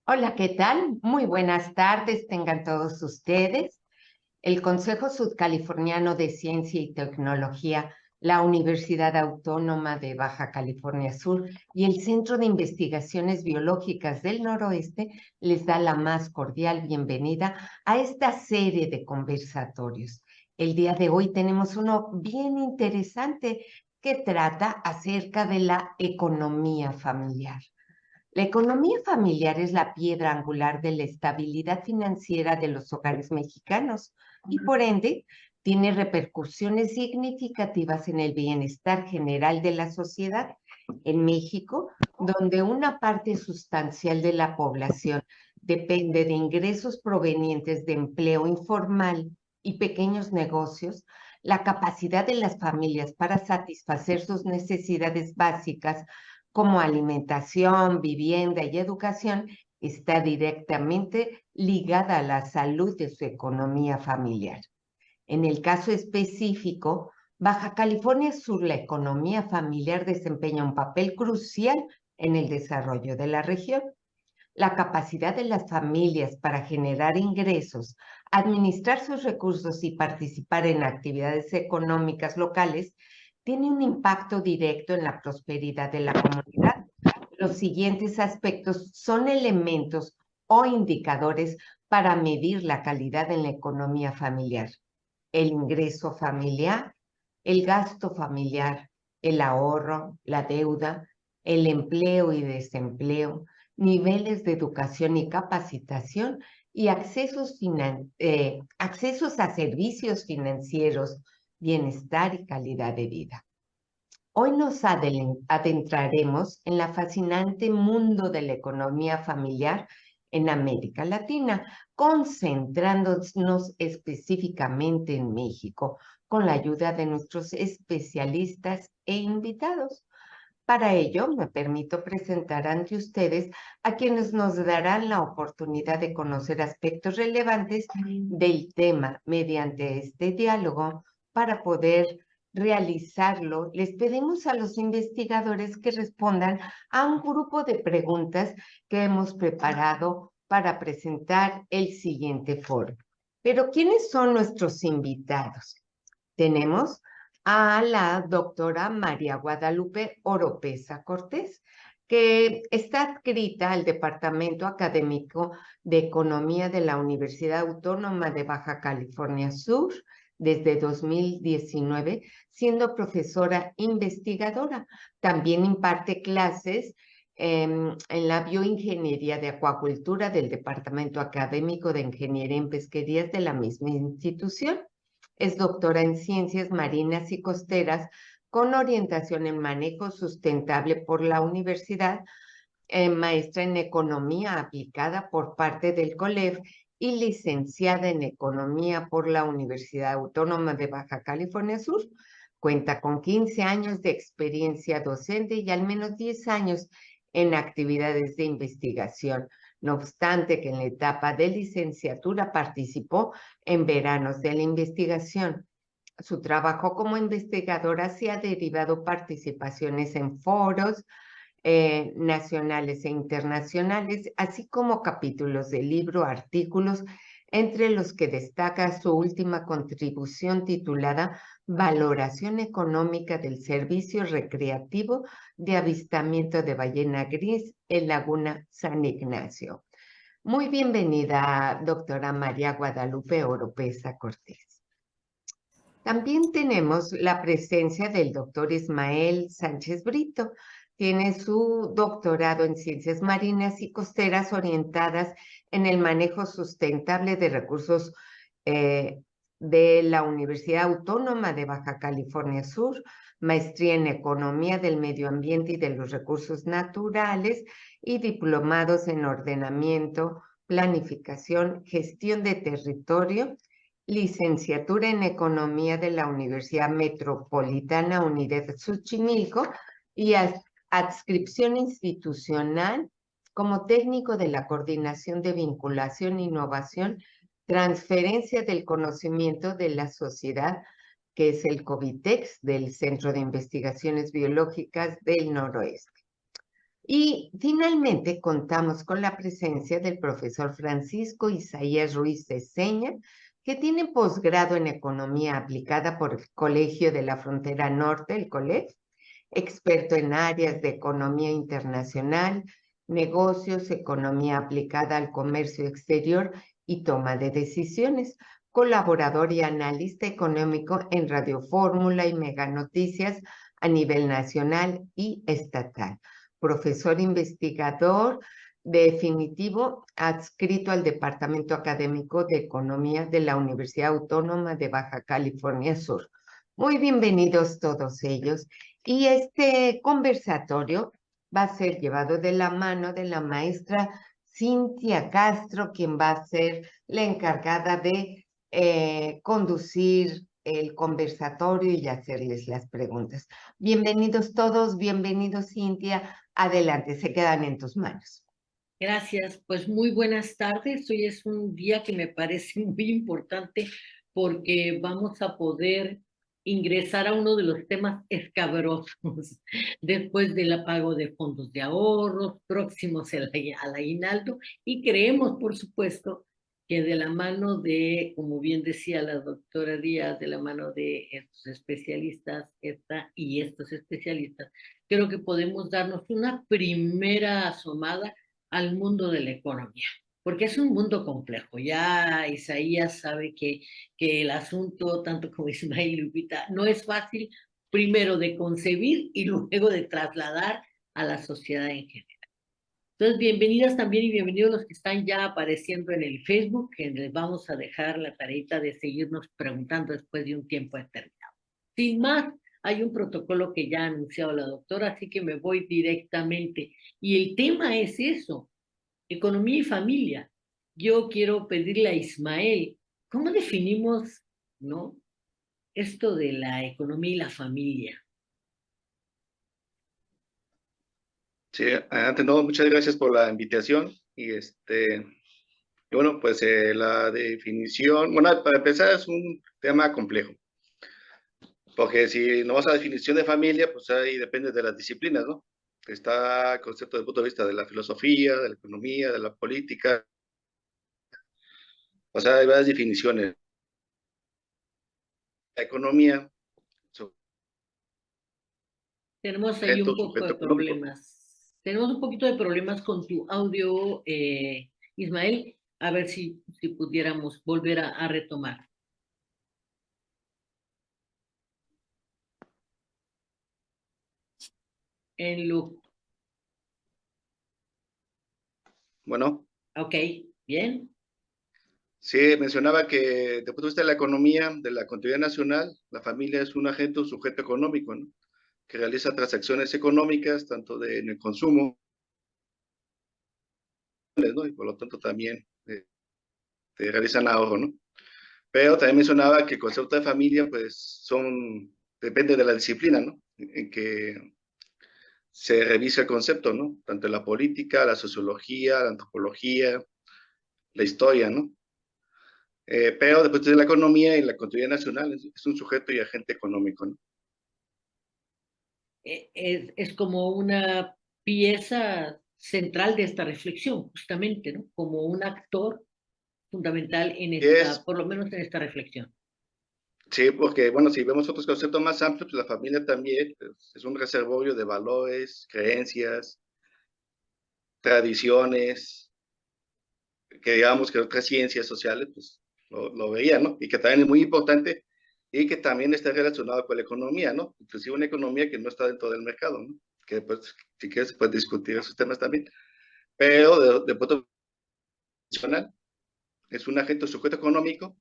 Hola, ¿qué tal? Muy buenas tardes, tengan todos ustedes. El Consejo Sudcaliforniano de Ciencia y Tecnología, la Universidad Autónoma de Baja California Sur y el Centro de Investigaciones Biológicas del Noroeste les da la más cordial bienvenida a esta serie de conversatorios. El día de hoy tenemos uno bien interesante que trata acerca de la economía familiar. La economía familiar es la piedra angular de la estabilidad financiera de los hogares mexicanos y por ende tiene repercusiones significativas en el bienestar general de la sociedad. En México, donde una parte sustancial de la población depende de ingresos provenientes de empleo informal y pequeños negocios, la capacidad de las familias para satisfacer sus necesidades básicas como alimentación, vivienda y educación, está directamente ligada a la salud de su economía familiar. En el caso específico, Baja California Sur, la economía familiar desempeña un papel crucial en el desarrollo de la región. La capacidad de las familias para generar ingresos, administrar sus recursos y participar en actividades económicas locales tiene un impacto directo en la prosperidad de la comunidad. Los siguientes aspectos son elementos o indicadores para medir la calidad en la economía familiar: el ingreso familiar, el gasto familiar, el ahorro, la deuda, el empleo y desempleo, niveles de educación y capacitación y accesos a servicios financieros, bienestar y calidad de vida. Hoy nos adentraremos en la fascinante mundo de la economía familiar en América Latina, concentrándonos específicamente en México, con la ayuda de nuestros especialistas e invitados. Para ello, me permito presentar ante ustedes a quienes nos darán la oportunidad de conocer aspectos relevantes del tema mediante este diálogo. Para poder realizarlo, les pedimos a los investigadores que respondan a un grupo de preguntas que hemos preparado para presentar el siguiente foro. Pero, ¿quiénes son nuestros invitados? Tenemos a la doctora María Guadalupe Oropesa Cortés, que está adscrita al Departamento Académico de Economía de la Universidad Autónoma de Baja California Sur desde 2019, siendo profesora investigadora. También imparte clases en la bioingeniería de acuacultura del Departamento Académico de Ingeniería en Pesquerías de la misma institución. Es doctora en Ciencias Marinas y Costeras con orientación en manejo sustentable por la universidad, maestra en Economía Aplicada por parte del COLEF y licenciada en Economía por la Universidad Autónoma de Baja California Sur. Cuenta con 15 años de experiencia docente y al menos 10 años en actividades de investigación. No obstante que en la etapa de licenciatura participó en veranos de la investigación. Su trabajo como investigadora se ha derivado participaciones en foros nacionales e internacionales, así como capítulos de libro, artículos, entre los que destaca su última contribución titulada Valoración económica del servicio recreativo de avistamiento de ballena gris en Laguna San Ignacio. Muy bienvenida, doctora María Guadalupe Oropesa Cortés. También tenemos la presencia del doctor Ismael Sánchez Brito. Tiene su doctorado en Ciencias Marinas y Costeras orientadas en el manejo sustentable de recursos de la Universidad Autónoma de Baja California Sur, maestría en Economía del Medio Ambiente y de los Recursos Naturales y diplomados en Ordenamiento, Planificación, Gestión de Territorio, licenciatura en Economía de la Universidad Metropolitana UNIDED Xochimilco y adscripción institucional como técnico de la Coordinación de Vinculación, Innovación, Transferencia del Conocimiento de la Sociedad, que es el COVITEX del Centro de Investigaciones Biológicas del Noroeste. Y finalmente contamos con la presencia del profesor Francisco Isaías Ruiz de Seña, que tiene posgrado en Economía Aplicada por el Colegio de la Frontera Norte, el COLEF, experto en áreas de economía internacional, negocios, economía aplicada al comercio exterior y toma de decisiones, colaborador y analista económico en Radio Fórmula y Mega Noticias a nivel nacional y estatal, profesor investigador definitivo adscrito al Departamento Académico de Economía de la Universidad Autónoma de Baja California Sur. Muy bienvenidos todos ellos. Y este conversatorio va a ser llevado de la mano de la maestra Cintia Castro, quien va a ser la encargada de conducir el conversatorio y hacerles las preguntas. Bienvenidos todos, bienvenidos Cintia. Adelante, se quedan en tus manos. Gracias, pues muy buenas tardes. Hoy es un día que me parece muy importante porque vamos a poder ingresar a uno de los temas escabrosos después del pago de fondos de ahorros, próximos al aguinaldo, y creemos, por supuesto, que de la mano de, como bien decía la doctora Díaz, de la mano de estos especialistas, estos especialistas, creo que podemos darnos una primera asomada al mundo de la economía, porque es un mundo complejo. Ya Isaías sabe que el asunto, tanto como Ismael y Lupita, no es fácil, primero de concebir y luego de trasladar a la sociedad en general. Entonces, bienvenidas también y bienvenidos los que están ya apareciendo en el Facebook, que les vamos a dejar la tareita de seguirnos preguntando después de un tiempo determinado. Sin más, hay un protocolo que ya ha anunciado la doctora, así que me voy directamente. Y el tema es eso, economía y familia. Yo quiero pedirle a Ismael, ¿cómo definimos, no, esto de la economía y la familia? Sí, ante todo, muchas gracias por la invitación. Y bueno, pues la definición, bueno, para empezar es un tema complejo, porque si no vas a la definición de familia, pues ahí depende de las disciplinas, ¿no? Está el concepto desde el punto de vista de la filosofía, de la economía, de la política, o sea, hay varias definiciones. La economía, Tenemos ahí un sujeto, poco de sujeto económico. problemas. Tenemos un poquito de problemas con tu audio, Ismael. A ver si pudiéramos volver a retomar. En lo, Bueno, ok, bien. sí, mencionaba que desde el punto de vista de la economía, de la continuidad nacional, la familia es un agente, un sujeto económico, ¿no? Que realiza transacciones económicas, tanto en el consumo, ¿no? Y por lo tanto también realizan ahorro, ¿no? Pero también mencionaba que el concepto de familia, pues, depende de la disciplina, ¿no? En que se revisa el concepto, ¿no? Tanto en la política, la sociología, la antropología, la historia, ¿no? Pero después de la economía y la continuidad nacional es un sujeto y agente económico, ¿no? Es como una pieza central de esta reflexión, justamente, ¿no? Como un actor fundamental en esta, Es, por lo menos en esta reflexión. sí, porque, bueno, si vemos otros conceptos más amplios, pues la familia también pues, es un reservorio de valores, creencias, tradiciones, que digamos que otras ciencias sociales, pues lo veían, ¿no? Y que también es muy importante y que también está relacionado con la economía, ¿no? Inclusive una economía que no está dentro del mercado, ¿no? Que, pues, si quieres, se puede discutir esos temas también. Pero de punto de vista nacional, es un agente sujeto económico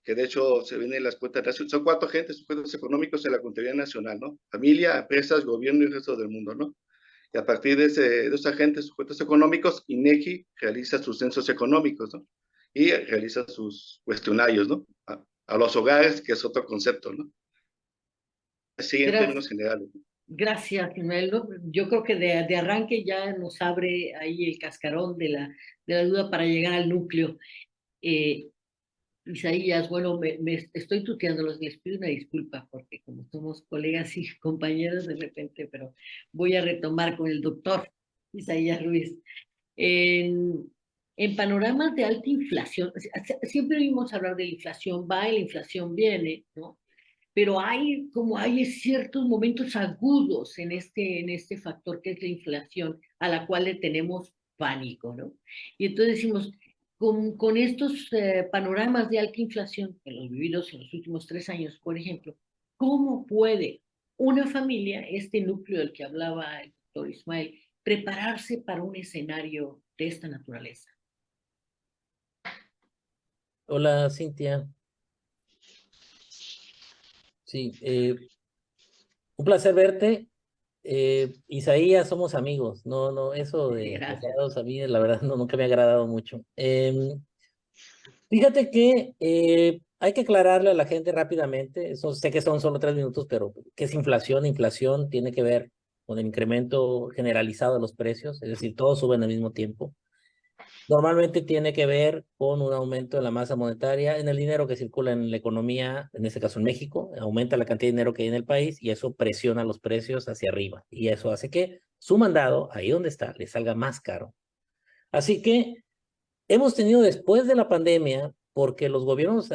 que de hecho se viene en las cuentas nacionales. Son cuatro agentes sujetos económicos en la contabilidad nacional, ¿no? Familia, empresas, gobierno y el resto del mundo, ¿no? Y a partir de esos agentes sujetos económicos, INEGI realiza sus censos económicos, ¿no? Y realiza sus cuestionarios, ¿no? A los hogares, que es otro concepto, ¿no? Así en Gracias. términos generales. Gracias, Manuel. ¿No? Yo creo que de arranque ya nos abre ahí el cascarón de la duda para llegar al núcleo. Eh, Isaías, bueno, me estoy tuteando, les pido una disculpa porque como somos colegas y compañeros de repente, pero voy a retomar con el doctor. Isaías Ruiz. En, en panoramas de alta inflación, siempre oímos hablar de la inflación va y la inflación viene, ¿no? Pero hay ciertos momentos agudos en este factor que es la inflación, a la cual le tenemos pánico, ¿no? Y entonces decimos, con estos panoramas de alta inflación, en los vividos en los últimos 3 años, por ejemplo, ¿cómo puede una familia, este núcleo del que hablaba el doctor Ismael, prepararse para un escenario de esta naturaleza? Hola, Cintia. Sí, un placer verte. Isaías, somos amigos. No, no, eso de Gracias. casados a mí, la verdad, no, nunca me ha agradado mucho. Fíjate que hay que aclararle a la gente rápidamente, eso sé que son solo 3 minutos, pero ¿qué es inflación? Inflación tiene que ver con el incremento generalizado de los precios, es decir, todos suben al mismo tiempo. Normalmente tiene que ver con un aumento en la masa monetaria, en el dinero que circula en la economía, en este caso en México, aumenta la cantidad de dinero que hay en el país y eso presiona los precios hacia arriba. Y eso hace que su mandado, ahí donde está, le salga más caro. Así que hemos tenido después de la pandemia, porque los gobiernos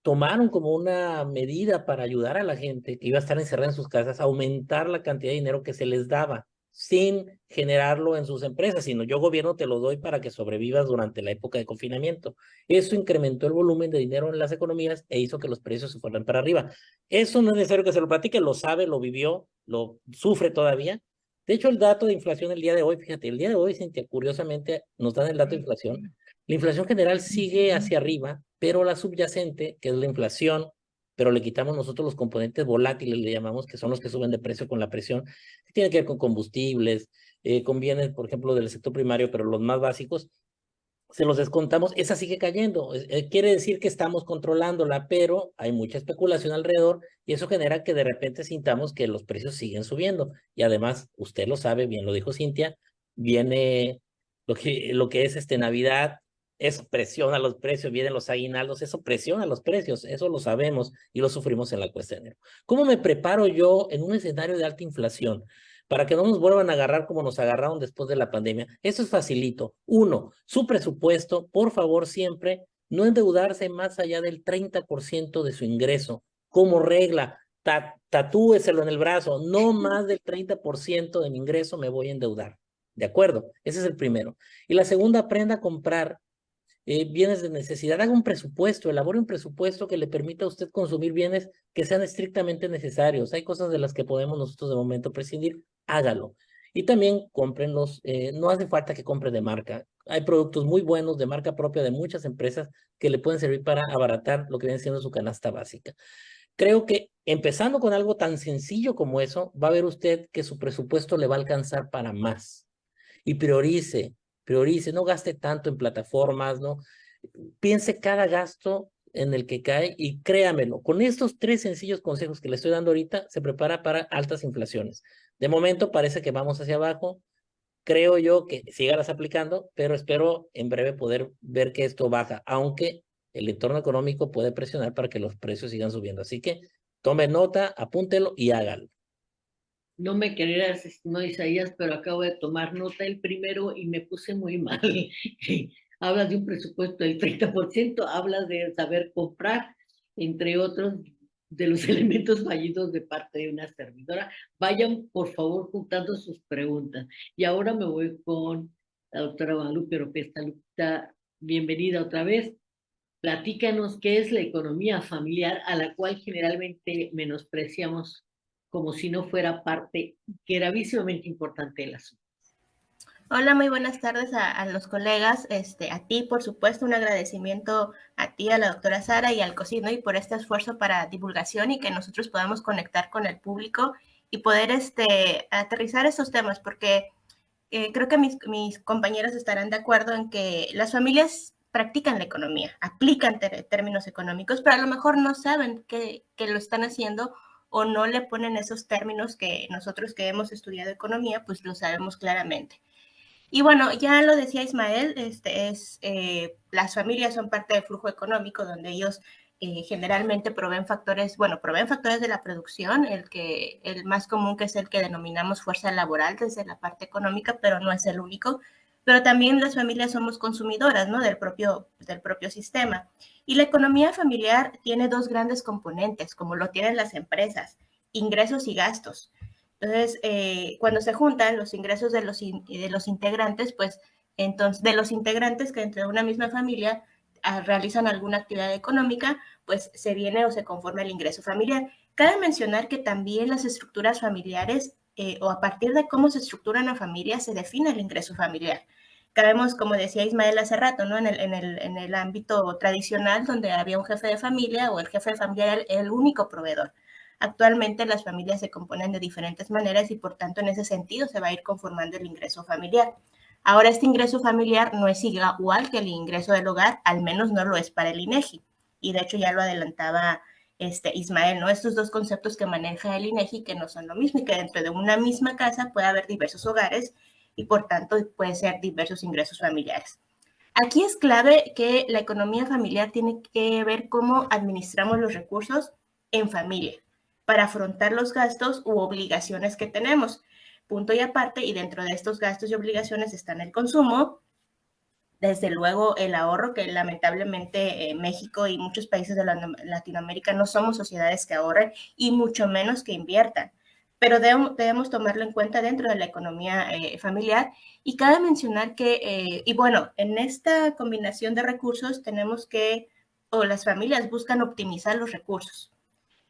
tomaron como una medida para ayudar a la gente que iba a estar encerrada en sus casas, aumentar la cantidad de dinero que se les daba sin generarlo en sus empresas, sino yo gobierno te lo doy para que sobrevivas durante la época de confinamiento. Eso incrementó el volumen de dinero en las economías e hizo que los precios se fueran para arriba. Eso no es necesario que se lo platique, lo sabe, lo vivió, lo sufre todavía. De hecho, el dato de inflación el día de hoy, fíjate, el día de hoy, Cintia, curiosamente nos dan el dato de inflación. La inflación general sigue hacia arriba, pero la subyacente, que es la inflación, pero le quitamos nosotros los componentes volátiles, le llamamos, que son los que suben de precio con la presión, que tiene que ver con combustibles, con bienes, por ejemplo, del sector primario, pero los más básicos, se los descontamos, esa sigue cayendo. Quiere decir que estamos controlándola, pero hay mucha especulación alrededor y eso genera que de repente sintamos que los precios siguen subiendo. Y además, usted lo sabe, bien lo dijo Cintia, viene lo que es Navidad, eso presiona los precios, vienen los aguinaldos, eso presiona los precios, eso lo sabemos y lo sufrimos en la cuesta de enero. ¿Cómo me preparo yo en un escenario de alta inflación? Para que no nos vuelvan a agarrar como nos agarraron después de la pandemia. Eso es facilito. Uno, su presupuesto, por favor, siempre no endeudarse más allá del 30% de su ingreso. Como regla, tatúeselo en el brazo, no más del 30% de mi ingreso me voy a endeudar. ¿De acuerdo? Ese es el primero. Y la segunda, aprenda a comprar bienes de necesidad. Haga un presupuesto, elabore un presupuesto que le permita a usted consumir bienes que sean estrictamente necesarios. Hay cosas de las que podemos nosotros de momento prescindir, hágalo. Y también cómprenlos, no hace falta que compre de marca. Hay productos muy buenos de marca propia de muchas empresas que le pueden servir para abaratar lo que viene siendo su canasta básica. Creo que empezando con algo tan sencillo como eso, va a ver usted que su presupuesto le va a alcanzar para más. Y priorice, no gaste tanto en plataformas, ¿no? Piense cada gasto en el que cae y créamelo, con estos 3 sencillos consejos que le estoy dando ahorita, se prepara para altas inflaciones. De momento parece que vamos hacia abajo, creo yo que sigarás aplicando, pero espero en breve poder ver que esto baja, aunque el entorno económico puede presionar para que los precios sigan subiendo. Así que tome nota, apúntelo y hágalo. No me querías, no Isaías, pero acabo de tomar nota el primero y me puse muy mal. Hablas de un presupuesto del 30%, hablas de saber comprar, entre otros de los elementos fallidos de parte de una servidora. Vayan, por favor, juntando sus preguntas. Y ahora me voy con la doctora Guadalupe Oropeza. Lupita, bienvenida otra vez. Platícanos qué es la economía familiar a la cual generalmente menospreciamos como si no fuera parte gravísimamente importante del asunto. Hola, muy buenas tardes a los colegas, a ti, por supuesto, un agradecimiento a ti, a la doctora Sara y al COSID, ¿no? Y por este esfuerzo para divulgación y que nosotros podamos conectar con el público y poder aterrizar estos temas, porque creo que mis compañeros estarán de acuerdo en que las familias practican la economía, aplican términos económicos, pero a lo mejor no saben que lo están haciendo o no le ponen esos términos que nosotros que hemos estudiado economía, pues lo sabemos claramente. Y bueno, ya lo decía Ismael, las familias son parte del flujo económico donde ellos generalmente proveen factores de la producción, el más común, que es el que denominamos fuerza laboral desde la parte económica, pero no es el único. Pero también las familias somos consumidoras, ¿no?, del propio sistema. Y la economía familiar tiene dos grandes componentes, como lo tienen las empresas: ingresos y gastos. Entonces, cuando se juntan los ingresos de los integrantes, pues entonces, de los integrantes que entre una misma familia realizan alguna actividad económica, pues se viene o se conforma el ingreso familiar. Cabe mencionar que también las estructuras familiares, o a partir de cómo se estructura una familia, se define el ingreso familiar. Cabemos, como decía Ismael hace rato, ¿no?, en el ámbito tradicional, donde había un jefe de familia, o el jefe de familia era el único proveedor. Actualmente las familias se componen de diferentes maneras y, por tanto, en ese sentido se va a ir conformando el ingreso familiar. Ahora, este ingreso familiar no es igual que el ingreso del hogar, al menos no lo es para el INEGI. Y de hecho ya lo adelantaba Ismael, ¿no? Estos dos conceptos que maneja el INEGI, que no son lo mismo, y que dentro de una misma casa puede haber diversos hogares y, por tanto, puede ser diversos ingresos familiares. Aquí es clave que la economía familiar tiene que ver cómo administramos los recursos en familia para afrontar los gastos u obligaciones que tenemos. Punto y aparte, y dentro de estos gastos y obligaciones están el consumo, desde luego el ahorro, que lamentablemente México y muchos países de Latinoamérica no somos sociedades que ahorren, y mucho menos que inviertan. Pero debemos tomarlo en cuenta dentro de la economía familiar. Y cabe mencionar que, y bueno, en esta combinación de recursos tenemos que, o las familias buscan optimizar los recursos.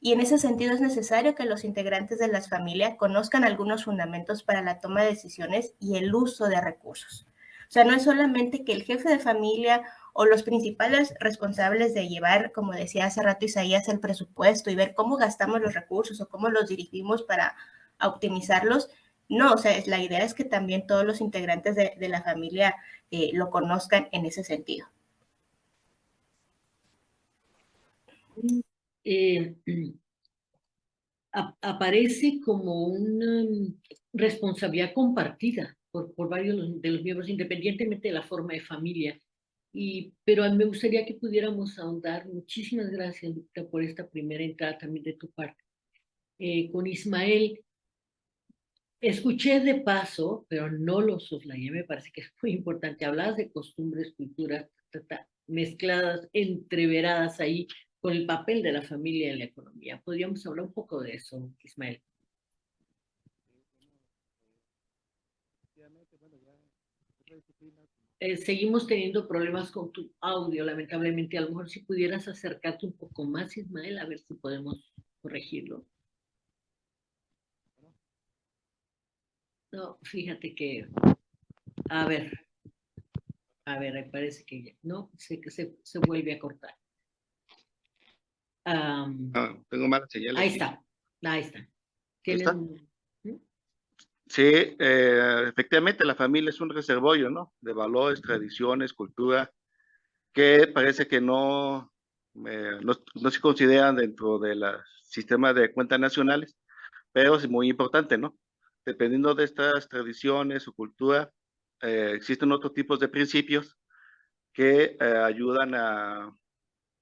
Y en ese sentido es necesario que los integrantes de las familias conozcan algunos fundamentos para la toma de decisiones y el uso de recursos. O sea, no es solamente que el jefe de familia o los principales responsables de llevar, como decía hace rato Isaías, el presupuesto y ver cómo gastamos los recursos o cómo los dirigimos para optimizarlos. No, o sea, la idea es que también todos los integrantes de la familia lo conozcan en ese sentido. Aparece como una responsabilidad compartida por varios de los miembros, independientemente de la forma de familia. Pero me gustaría que pudiéramos ahondar. Muchísimas gracias, Lucita, por esta primera entrada también de tu parte. Con Ismael, escuché de paso, pero no lo soslayé, me parece que es muy importante. Hablabas de costumbres, culturas, mezcladas, entreveradas ahí con el papel de la familia en la economía. ¿Podríamos hablar un poco de eso, Ismael? Seguimos teniendo problemas con tu audio, lamentablemente. A lo mejor si pudieras acercarte un poco más, Ismael, a ver si podemos corregirlo. No, fíjate que, a ver, me parece que ya, no, sé que se vuelve a cortar. Tengo mala señal. Ahí está. ¿Está? Sí, efectivamente la familia es un reservorio, ¿no?, de valores, tradiciones, cultura, que parece que no se consideran dentro del sistema de cuentas nacionales, pero es muy importante, ¿no? Dependiendo de estas tradiciones o cultura, existen otros tipos de principios que ayudan a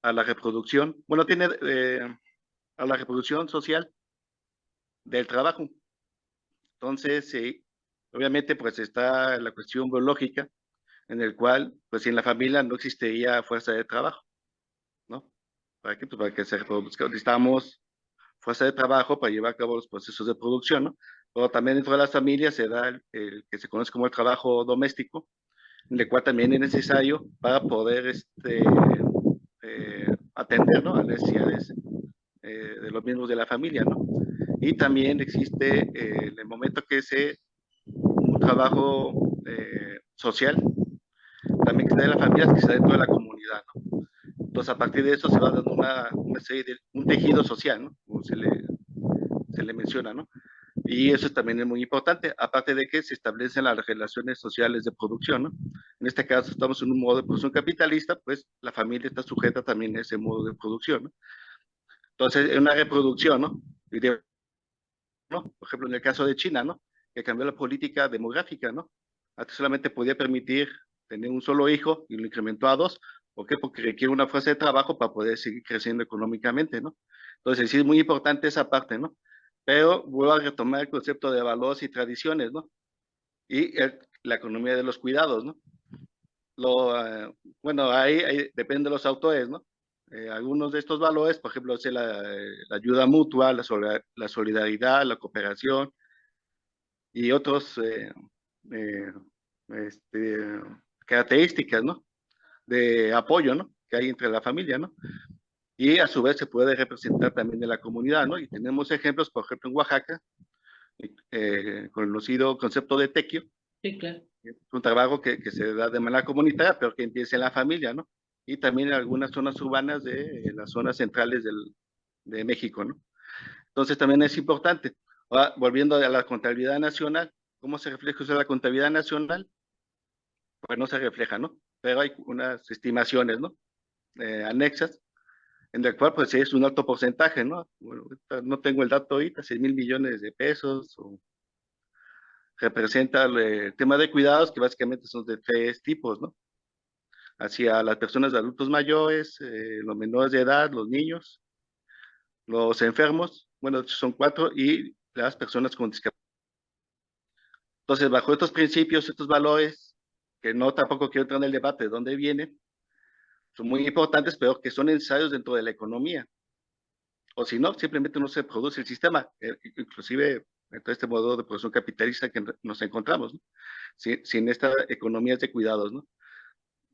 la reproducción, a la reproducción social del trabajo. Entonces, sí, obviamente, pues está la cuestión biológica, en el cual, pues en la familia no existiría fuerza de trabajo, ¿no? ¿Para qué? Pues para que se reproduzca. Necesitamos fuerza de trabajo para llevar a cabo los procesos de producción, ¿no? Pero también dentro de las familias se da el que se conoce como el trabajo doméstico, en el cual también es necesario para poder atender, ¿no?, a las necesidades de los miembros de la familia, ¿no? Y también existe en el momento que un trabajo social, también que se da en las familias, que se da dentro de la comunidad, ¿no? Entonces, a partir de eso se va dando una serie de un tejido social, ¿no?, como se le menciona, ¿no? Y eso también es muy importante, aparte de que se establecen las relaciones sociales de producción, ¿no? En este caso estamos en un modo de producción capitalista, pues la familia está sujeta también a ese modo de producción, ¿no? Entonces, es una reproducción, ¿no? ¿no? Por ejemplo, en el caso de China, ¿no?, que cambió la política demográfica, ¿no? Antes solamente podía permitir tener un solo hijo y lo incrementó a 2, ¿Por qué? Porque requiere una fuerza de trabajo para poder seguir creciendo económicamente, ¿no? Entonces, sí es muy importante esa parte, ¿no? Pero vuelvo a retomar el concepto de valores y tradiciones, ¿no? Y la economía de los cuidados, ¿no? Bueno, ahí depende de los autores, ¿no? Algunos de estos valores, por ejemplo, es la ayuda mutua, la solidaridad, la cooperación y otros eh, este, características, ¿no? De apoyo, ¿no? Que hay entre la familia, ¿no? Y a su vez se puede representar también en la comunidad, ¿no? Y tenemos ejemplos, por ejemplo, en Oaxaca, conocido concepto de tequio, Sí, claro. un trabajo que se da de manera comunitaria, pero que empieza en la familia, ¿no? Y también en algunas zonas urbanas de las zonas centrales de México, ¿no? Entonces también es importante. Ahora, volviendo a la contabilidad nacional, ¿cómo se refleja eso en la contabilidad nacional? Pues no se refleja, ¿no? Pero hay unas estimaciones, ¿no? Anexas, en el cual pues es un alto porcentaje, ¿no? Bueno, no tengo el dato ahorita, 6,000 millones de pesos, o representa el tema de cuidados, que básicamente son de 3 tipos, ¿no? Hacia las personas de adultos mayores, los menores de edad, los niños, los enfermos, bueno, son 4, y las personas con discapacidad. Entonces, bajo estos principios, estos valores, que no tampoco quiero entrar en el debate de dónde vienen, son muy importantes, pero que son necesarios dentro de la economía. O si no, simplemente no se produce el sistema, inclusive en todo este modo de producción capitalista que nos encontramos, ¿no? Sin esta economía de cuidados, ¿no?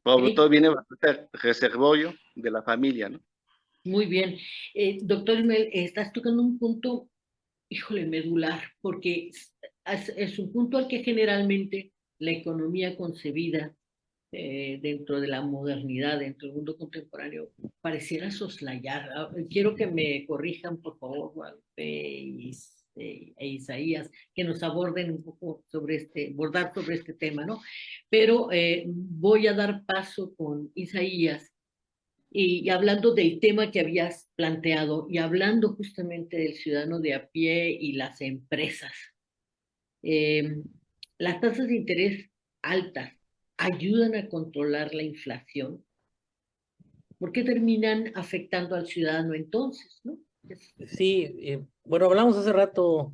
Todo viene bastante reservorio de la familia, ¿no? Muy bien. Doctor Ismael, estás tocando un punto, híjole, medular, porque es un punto al que generalmente la economía concebida dentro de la modernidad, dentro del mundo contemporáneo, pareciera soslayar. Quiero que me corrijan, por favor, Guadalupe e Isaías, que nos aborden un poco abordar sobre este tema, ¿no? Pero voy a dar paso con Isaías y hablando del tema que habías planteado y hablando justamente del ciudadano de a pie y las empresas. Eh, las tasas de interés altas ayudan a controlar la inflación. ¿Por qué terminan afectando al ciudadano entonces, no? Sí, bueno, hablamos hace rato,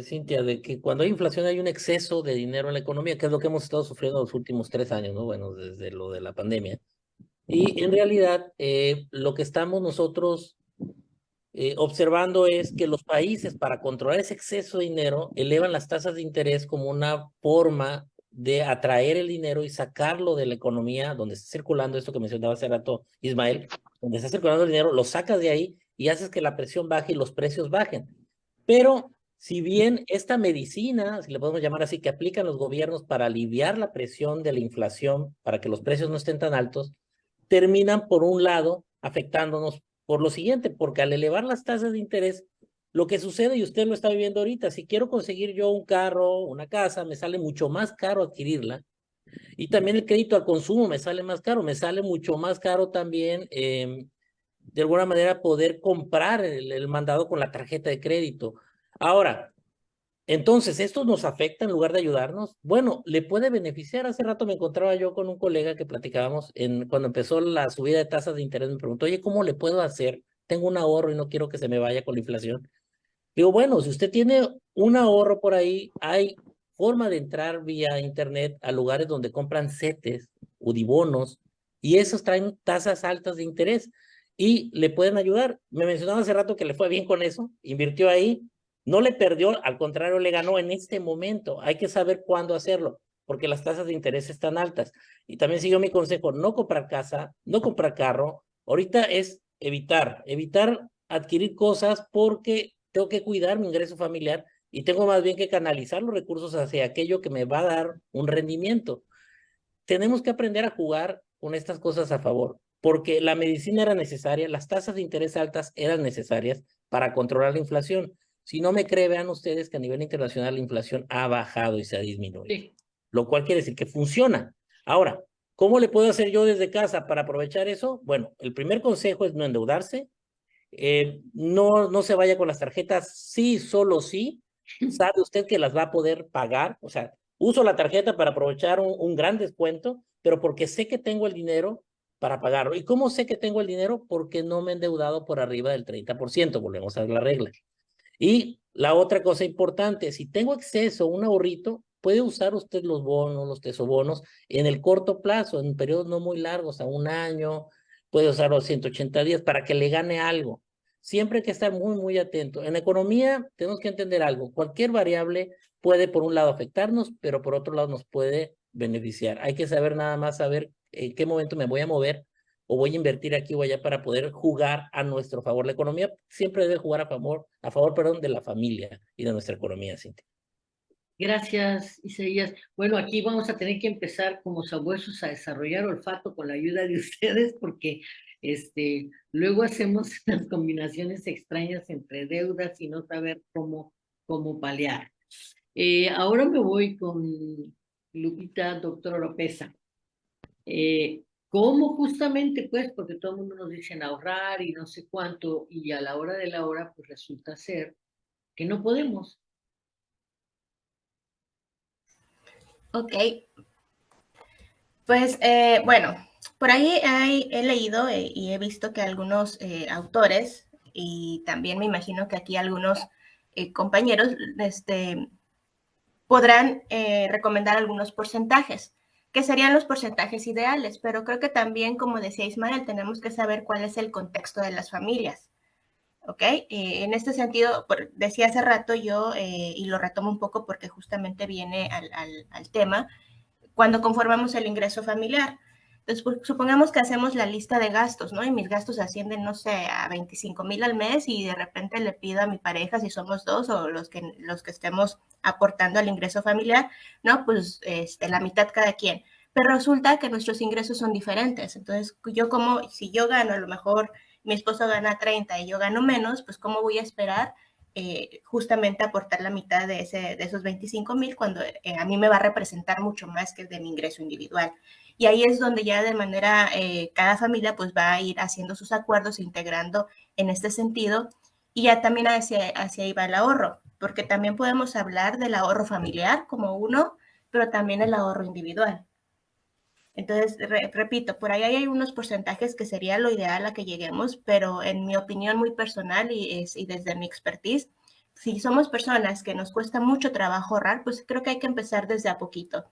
Cintia, de que cuando hay inflación hay un exceso de dinero en la economía, que es lo que hemos estado sufriendo los últimos 3 años, ¿no? Bueno, desde lo de la pandemia. Y en realidad, lo que estamos nosotros observando es que los países, para controlar ese exceso de dinero, elevan las tasas de interés como una forma de atraer el dinero y sacarlo de la economía donde está circulando, esto que mencionaba hace rato Ismael, donde está circulando el dinero, lo sacas de ahí y haces que la presión baje y los precios bajen. Pero si bien esta medicina, si le podemos llamar así, que aplican los gobiernos para aliviar la presión de la inflación, para que los precios no estén tan altos, terminan por un lado afectándonos por lo siguiente, porque al elevar las tasas de interés, lo que sucede, y usted lo está viviendo ahorita, si quiero conseguir yo un carro, una casa, me sale mucho más caro adquirirla, y también el crédito al consumo me sale más caro, me sale mucho más caro también, de alguna manera, poder comprar el mandado con la tarjeta de crédito. Ahora, entonces, ¿esto nos afecta en lugar de ayudarnos? Bueno, le puede beneficiar. Hace rato me encontraba yo con un colega que platicábamos cuando empezó la subida de tasas de interés. Me preguntó, oye, ¿cómo le puedo hacer? Tengo un ahorro y no quiero que se me vaya con la inflación. Digo, bueno, si usted tiene un ahorro por ahí, hay forma de entrar vía internet a lugares donde compran CETES, UDIBonos, y esos traen tasas altas de interés y le pueden ayudar. Me mencionaba hace rato que le fue bien con eso, invirtió ahí, no le perdió, al contrario, le ganó en este momento. Hay que saber cuándo hacerlo, porque las tasas de interés están altas. Y también siguió mi consejo, no comprar casa, no comprar carro. Ahorita es evitar adquirir cosas porque tengo que cuidar mi ingreso familiar y tengo más bien que canalizar los recursos hacia aquello que me va a dar un rendimiento. Tenemos que aprender a jugar con estas cosas a favor, porque la medicina era necesaria, las tasas de interés altas eran necesarias para controlar la inflación. Si no me creen, vean ustedes que a nivel internacional la inflación ha bajado y se ha disminuido, Sí. lo cual quiere decir que funciona. Ahora, ¿cómo le puedo hacer yo desde casa para aprovechar eso? Bueno, el primer consejo es no endeudarse, no se vaya con las tarjetas, sí, solo sí, sabe usted que las va a poder pagar, o sea, uso la tarjeta para aprovechar un gran descuento, pero porque sé que tengo el dinero para pagarlo. ¿Y cómo sé que tengo el dinero? Porque no me he endeudado por arriba del 30%, volvemos a la regla. Y la otra cosa importante, si tengo exceso, un ahorrito, puede usar usted los bonos, los tesobonos en el corto plazo, en periodos no muy largos, a un año, puede usar los 180 días para que le gane algo. Siempre hay que estar muy, muy atento. En economía tenemos que entender algo. Cualquier variable puede, por un lado, afectarnos, pero por otro lado nos puede beneficiar. Hay que saber nada más saber en qué momento me voy a mover o voy a invertir aquí o allá para poder jugar a nuestro favor. La economía siempre debe jugar a favor, perdón, de la familia y de nuestra economía, Cintia. Gracias, Isaías. Bueno, aquí vamos a tener que empezar como sabuesos a desarrollar olfato con la ayuda de ustedes porque luego hacemos unas combinaciones extrañas entre deudas y no saber cómo paliar. Ahora me voy con Lupita, doctora Oropesa. ¿Cómo justamente, pues, porque todo el mundo nos dice ahorrar y no sé cuánto, y a la hora de la hora, pues resulta ser que no podemos? Ok, pues bueno, por ahí he leído y he visto que algunos autores, y también me imagino que aquí algunos compañeros, podrán recomendar algunos porcentajes, que serían los porcentajes ideales, pero creo que también, como decía Ismael, tenemos que saber cuál es el contexto de las familias. ¿Ok? En este sentido, decía hace rato yo, y lo retomo un poco porque justamente viene al tema, cuando conformamos el ingreso familiar. Entonces, pues, supongamos que hacemos la lista de gastos, ¿no? Y mis gastos ascienden, no sé, a 25,000 al mes y de repente le pido a mi pareja, si somos dos o los que estemos aportando al ingreso familiar, ¿no? Pues la mitad cada quien. Pero resulta que nuestros ingresos son diferentes. Entonces, si yo gano, a lo mejor mi esposo gana 30 y yo gano menos, pues ¿cómo voy a esperar justamente aportar la mitad de esos 25,000 cuando a mí me va a representar mucho más que el de mi ingreso individual? Y ahí es donde ya de manera, cada familia pues va a ir haciendo sus acuerdos, integrando en este sentido, y ya también hacia ahí va el ahorro, porque también podemos hablar del ahorro familiar como uno, pero también el ahorro individual. Entonces, repito, por ahí hay unos porcentajes que sería lo ideal a que lleguemos, pero en mi opinión muy personal y desde mi expertise, si somos personas que nos cuesta mucho trabajo ahorrar, pues creo que hay que empezar desde a poquito.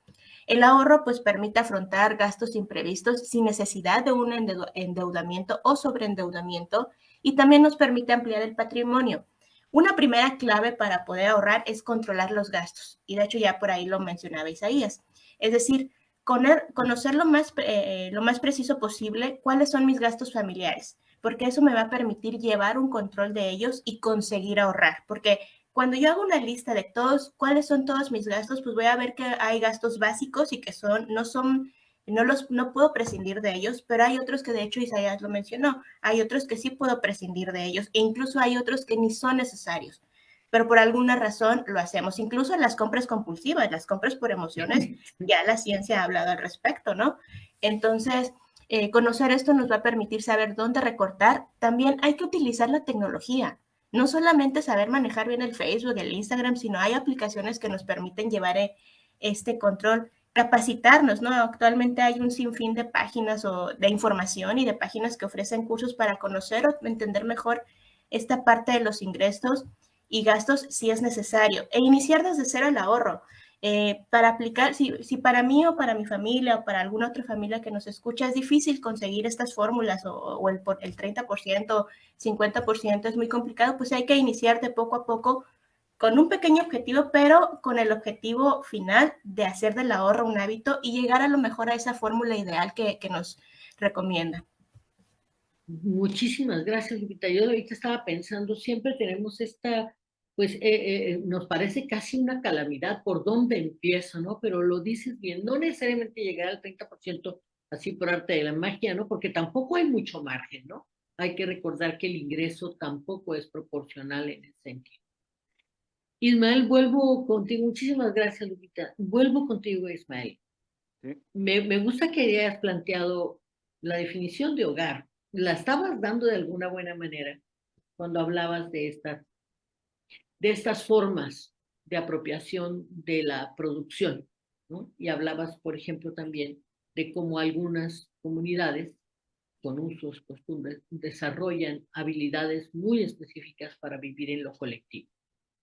El ahorro pues permite afrontar gastos imprevistos sin necesidad de un endeudamiento o sobreendeudamiento, y también nos permite ampliar el patrimonio. Una primera clave para poder ahorrar es controlar los gastos, y de hecho ya por ahí lo mencionaba Isaías. Es decir, conocer lo más preciso posible cuáles son mis gastos familiares, porque eso me va a permitir llevar un control de ellos y conseguir ahorrar, porque cuando yo hago una lista de cuáles son todos mis gastos, pues voy a ver que hay gastos básicos y que no puedo prescindir de ellos, pero hay otros que de hecho Isaías lo mencionó, hay otros que sí puedo prescindir de ellos, e incluso hay otros que ni son necesarios, pero por alguna razón lo hacemos. Incluso en las compras compulsivas, las compras por emociones, ya la ciencia ha hablado al respecto, ¿no? Entonces, conocer esto nos va a permitir saber dónde recortar. También hay que utilizar la tecnología. No solamente saber manejar bien el Facebook, el Instagram, sino hay aplicaciones que nos permiten llevar este control, capacitarnos, ¿no? Actualmente hay un sinfín de páginas o de información y de páginas que ofrecen cursos para conocer o entender mejor esta parte de los ingresos y gastos si es necesario, e iniciar desde cero el ahorro. Para aplicar, si para mí o para mi familia o para alguna otra familia que nos escucha es difícil conseguir estas fórmulas o el 30%, 50% es muy complicado, pues hay que iniciar de poco a poco con un pequeño objetivo, pero con el objetivo final de hacer del ahorro un hábito y llegar a lo mejor a esa fórmula ideal que nos recomienda. Muchísimas gracias, Lupita. Yo ahorita estaba pensando, siempre tenemos pues nos parece casi una calamidad por dónde empieza, ¿no? Pero lo dices bien, no necesariamente llegar al 30% así por arte de la magia, ¿no? Porque tampoco hay mucho margen, ¿no? Hay que recordar que el ingreso tampoco es proporcional en ese sentido. Ismael, vuelvo contigo. Muchísimas gracias, Lupita. Vuelvo contigo, Ismael. Sí. Me gusta que hayas planteado la definición de hogar. La estabas dando de alguna buena manera cuando hablabas de estas formas de apropiación de la producción, ¿no? Y hablabas, por ejemplo, también de cómo algunas comunidades con usos, costumbres, desarrollan habilidades muy específicas para vivir en lo colectivo.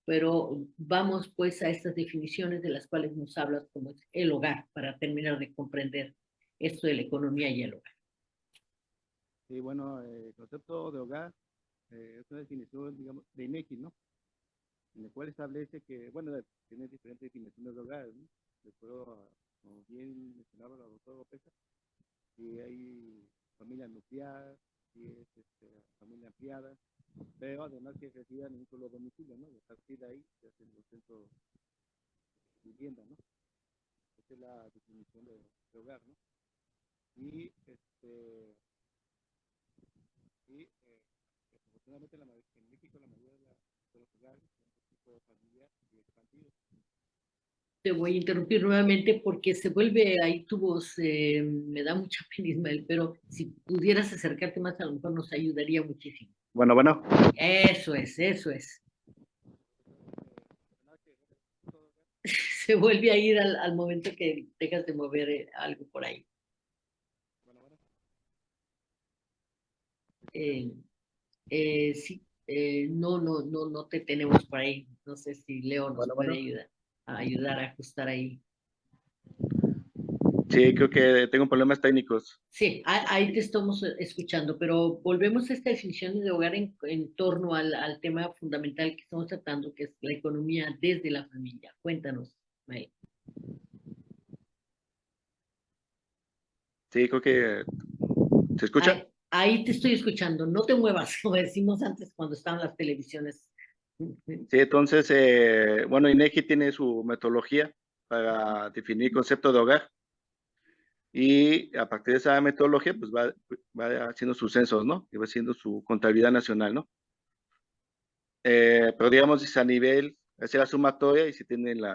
Pero vamos pues a estas definiciones de las cuales nos hablas, como es el hogar, para terminar de comprender esto de la economía y el hogar. Sí, bueno, el concepto de hogar es una definición, digamos, de INEGI, ¿no? En el cual establece que, bueno, tiene diferentes definiciones de hogar, ¿no? De acuerdo como bien mencionaba la doctora López, si hay familia nuclear, si es familia ampliada, pero además que residan en un solo domicilio, ¿no? Y a partir de ahí se hacen los centros de vivienda, ¿no? Esa es la definición de hogar, ¿no? Y, desafortunadamente en México la mayoría de los hogares son de tipo familiar y expandido. Te voy a interrumpir nuevamente porque se vuelve ahí tu voz, me da mucha pena, Ismael, pero si pudieras acercarte más, a lo mejor nos ayudaría muchísimo. Bueno, bueno. Eso es, eso es. Se vuelve a ir al momento que dejas de mover algo por ahí. Sí, no te tenemos por ahí. No sé si Leo nos puede ayudar a ajustar ahí. Sí, creo que tengo problemas técnicos. Sí, ahí te estamos escuchando, pero volvemos a esta definición de hogar en torno al tema fundamental que estamos tratando, que es la economía desde la familia. Cuéntanos, May. Sí, creo que se escucha. Ahí te estoy escuchando, no te muevas, como decimos antes cuando estaban las televisiones. Sí, entonces, bueno, INEGI tiene su metodología para definir el concepto de hogar y a partir de esa metodología, pues va haciendo sus censos, ¿no? Y va haciendo su contabilidad nacional, ¿no? Pero digamos, es a nivel, hace la sumatoria y se tiene el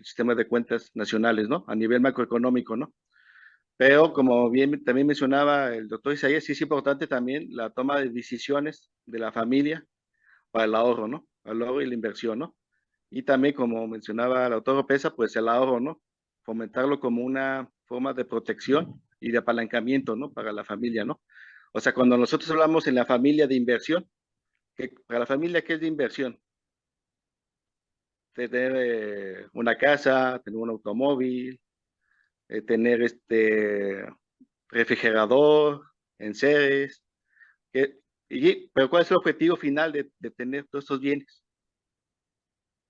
sistema de cuentas nacionales, ¿no? A nivel macroeconómico, ¿no? Pero como bien también mencionaba el doctor Isaías, sí es importante también la toma de decisiones de la familia para el ahorro, ¿no? El ahorro y la inversión, ¿no? Y también, como mencionaba la doctora Pesa, pues el ahorro, ¿no? Fomentarlo como una forma de protección y de apalancamiento, ¿no? Para la familia, ¿no? O sea, cuando nosotros hablamos en la familia de inversión, para la familia, ¿qué es de inversión? Tener una casa, tener un automóvil, tener refrigerador, enseres, pero ¿cuál es el objetivo final de tener todos estos bienes?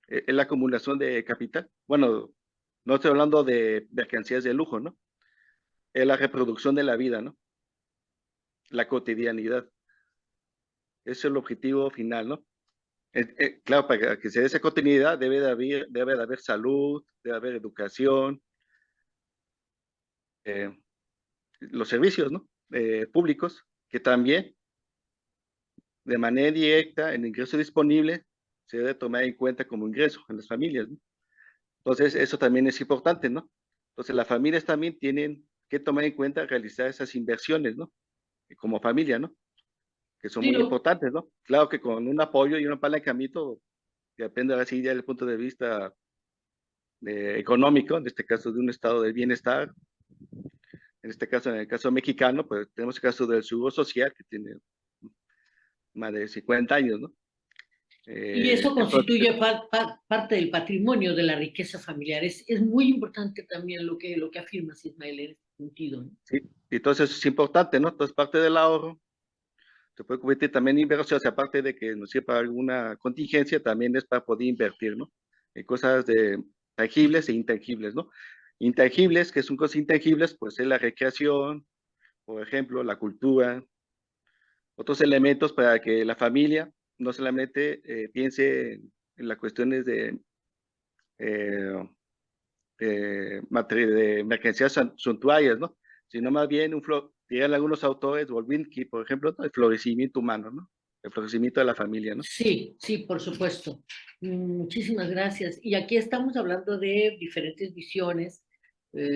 Es la acumulación de capital. Bueno, no estoy hablando de mercancías de lujo, ¿no? Es la reproducción de la vida, ¿no? La cotidianidad. Ese es el objetivo final, ¿no? Claro, para que se dé esa cotidianidad debe de haber salud, debe haber educación, eh, los servicios, ¿no? Públicos, que también de manera directa el ingreso disponible se debe tomar en cuenta como ingreso en las familias, ¿no? Entonces, eso también es importante, ¿no? Entonces, las familias también tienen que tomar en cuenta realizar esas inversiones, ¿no? Como familia, ¿no? Que son Sí, muy importantes, ¿no? Claro que con un apoyo y un apalancamiento, que depende así ya desde el punto de vista económico, en este caso de un estado de bienestar, en este caso, en el caso mexicano, pues tenemos el caso del Seguro Social, que tiene más de 50 años, ¿no? y eso Entonces, constituye parte del patrimonio de la riqueza familiar. Es muy importante también lo que afirmas, Ismael, en este sentido, ¿no? sí, entonces es importante, ¿no? Entonces, parte del ahorro se puede convertir también en inversión, o sea, aparte de que nos sirva para alguna contingencia, también es para poder invertir, ¿no? En cosas tangibles e intangibles, ¿no? Intangibles, que son cosas intangibles, pues es la recreación, por ejemplo, la cultura, otros elementos para que la familia no solamente piense en las cuestiones eh, de mercancías suntuarias, ¿no? Sino más bien, dirían algunos autores, Volvinsky, por ejemplo, ¿no? El florecimiento humano, ¿no? El florecimiento de la familia, ¿no? Sí, sí, por supuesto. Muchísimas gracias. Y aquí estamos hablando de diferentes visiones.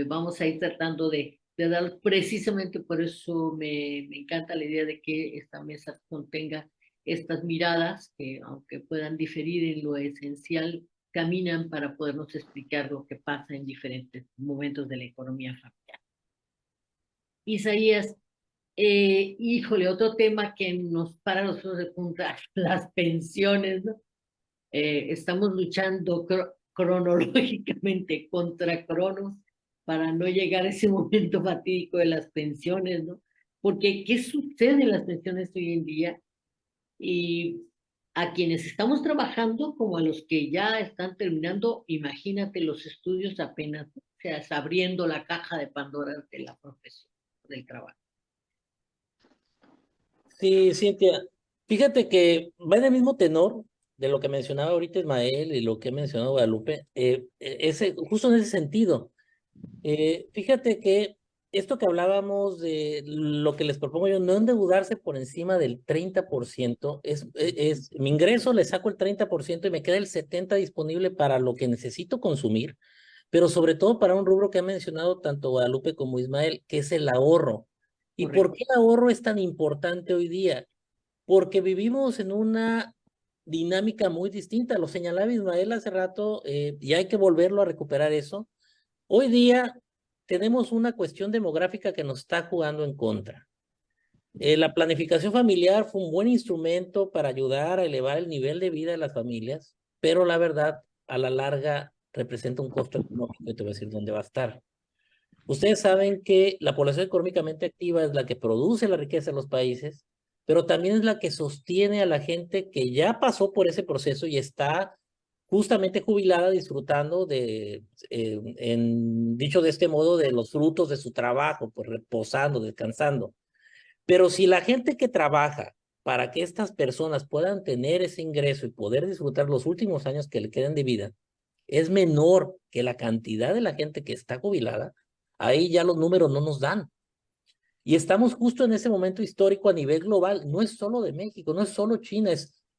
Vamos a ir tratando de dar precisamente por eso me encanta la idea de que esta mesa contenga estas miradas que, aunque puedan diferir en lo esencial, caminan para podernos explicar lo que pasa en diferentes momentos de la economía familiar. Isaías, Híjole, otro tema que nos para los pelos de punta, las pensiones, ¿no? Estamos luchando cronológicamente contra Cronos para no llegar a ese momento fatídico de las pensiones, ¿no? Porque, ¿qué sucede en las pensiones hoy en día? Y a quienes estamos trabajando, como a los que ya están terminando, imagínate los estudios apenas, o sea, es abriendo la caja de Pandora de la profesión, del trabajo. Sí, Cintia, fíjate que va en el mismo tenor de lo que mencionaba ahorita Ismael y lo que ha mencionado Guadalupe, justo en ese sentido. Fíjate que esto que hablábamos de lo que les propongo yo, no endeudarse por encima del 30%, mi ingreso le saco el 30% y me queda el 70% disponible para lo que necesito consumir, pero sobre todo para un rubro que ha mencionado tanto Guadalupe como Ismael, que es el ahorro. ¿Y por qué el ahorro es tan importante hoy día? Porque vivimos en una dinámica muy distinta. Lo señalaba Ismael hace rato, y hay que volverlo a recuperar eso. Hoy día tenemos una cuestión demográfica que nos está jugando en contra. La planificación familiar fue un buen instrumento para ayudar a elevar el nivel de vida de las familias, pero la verdad, a la larga, representa un costo económico y te voy a decir dónde va a estar. Ustedes saben que la población económicamente activa es la que produce la riqueza de los países, pero también es la que sostiene a la gente que ya pasó por ese proceso y está justamente jubilada disfrutando dicho de este modo, de los frutos de su trabajo, pues reposando, descansando. Pero si la gente que trabaja para que estas personas puedan tener ese ingreso y poder disfrutar los últimos años que le quedan de vida, es menor que la cantidad de la gente que está jubilada, ahí ya los números no nos dan. Y estamos justo en ese momento histórico a nivel global, no es solo de México, no es solo China,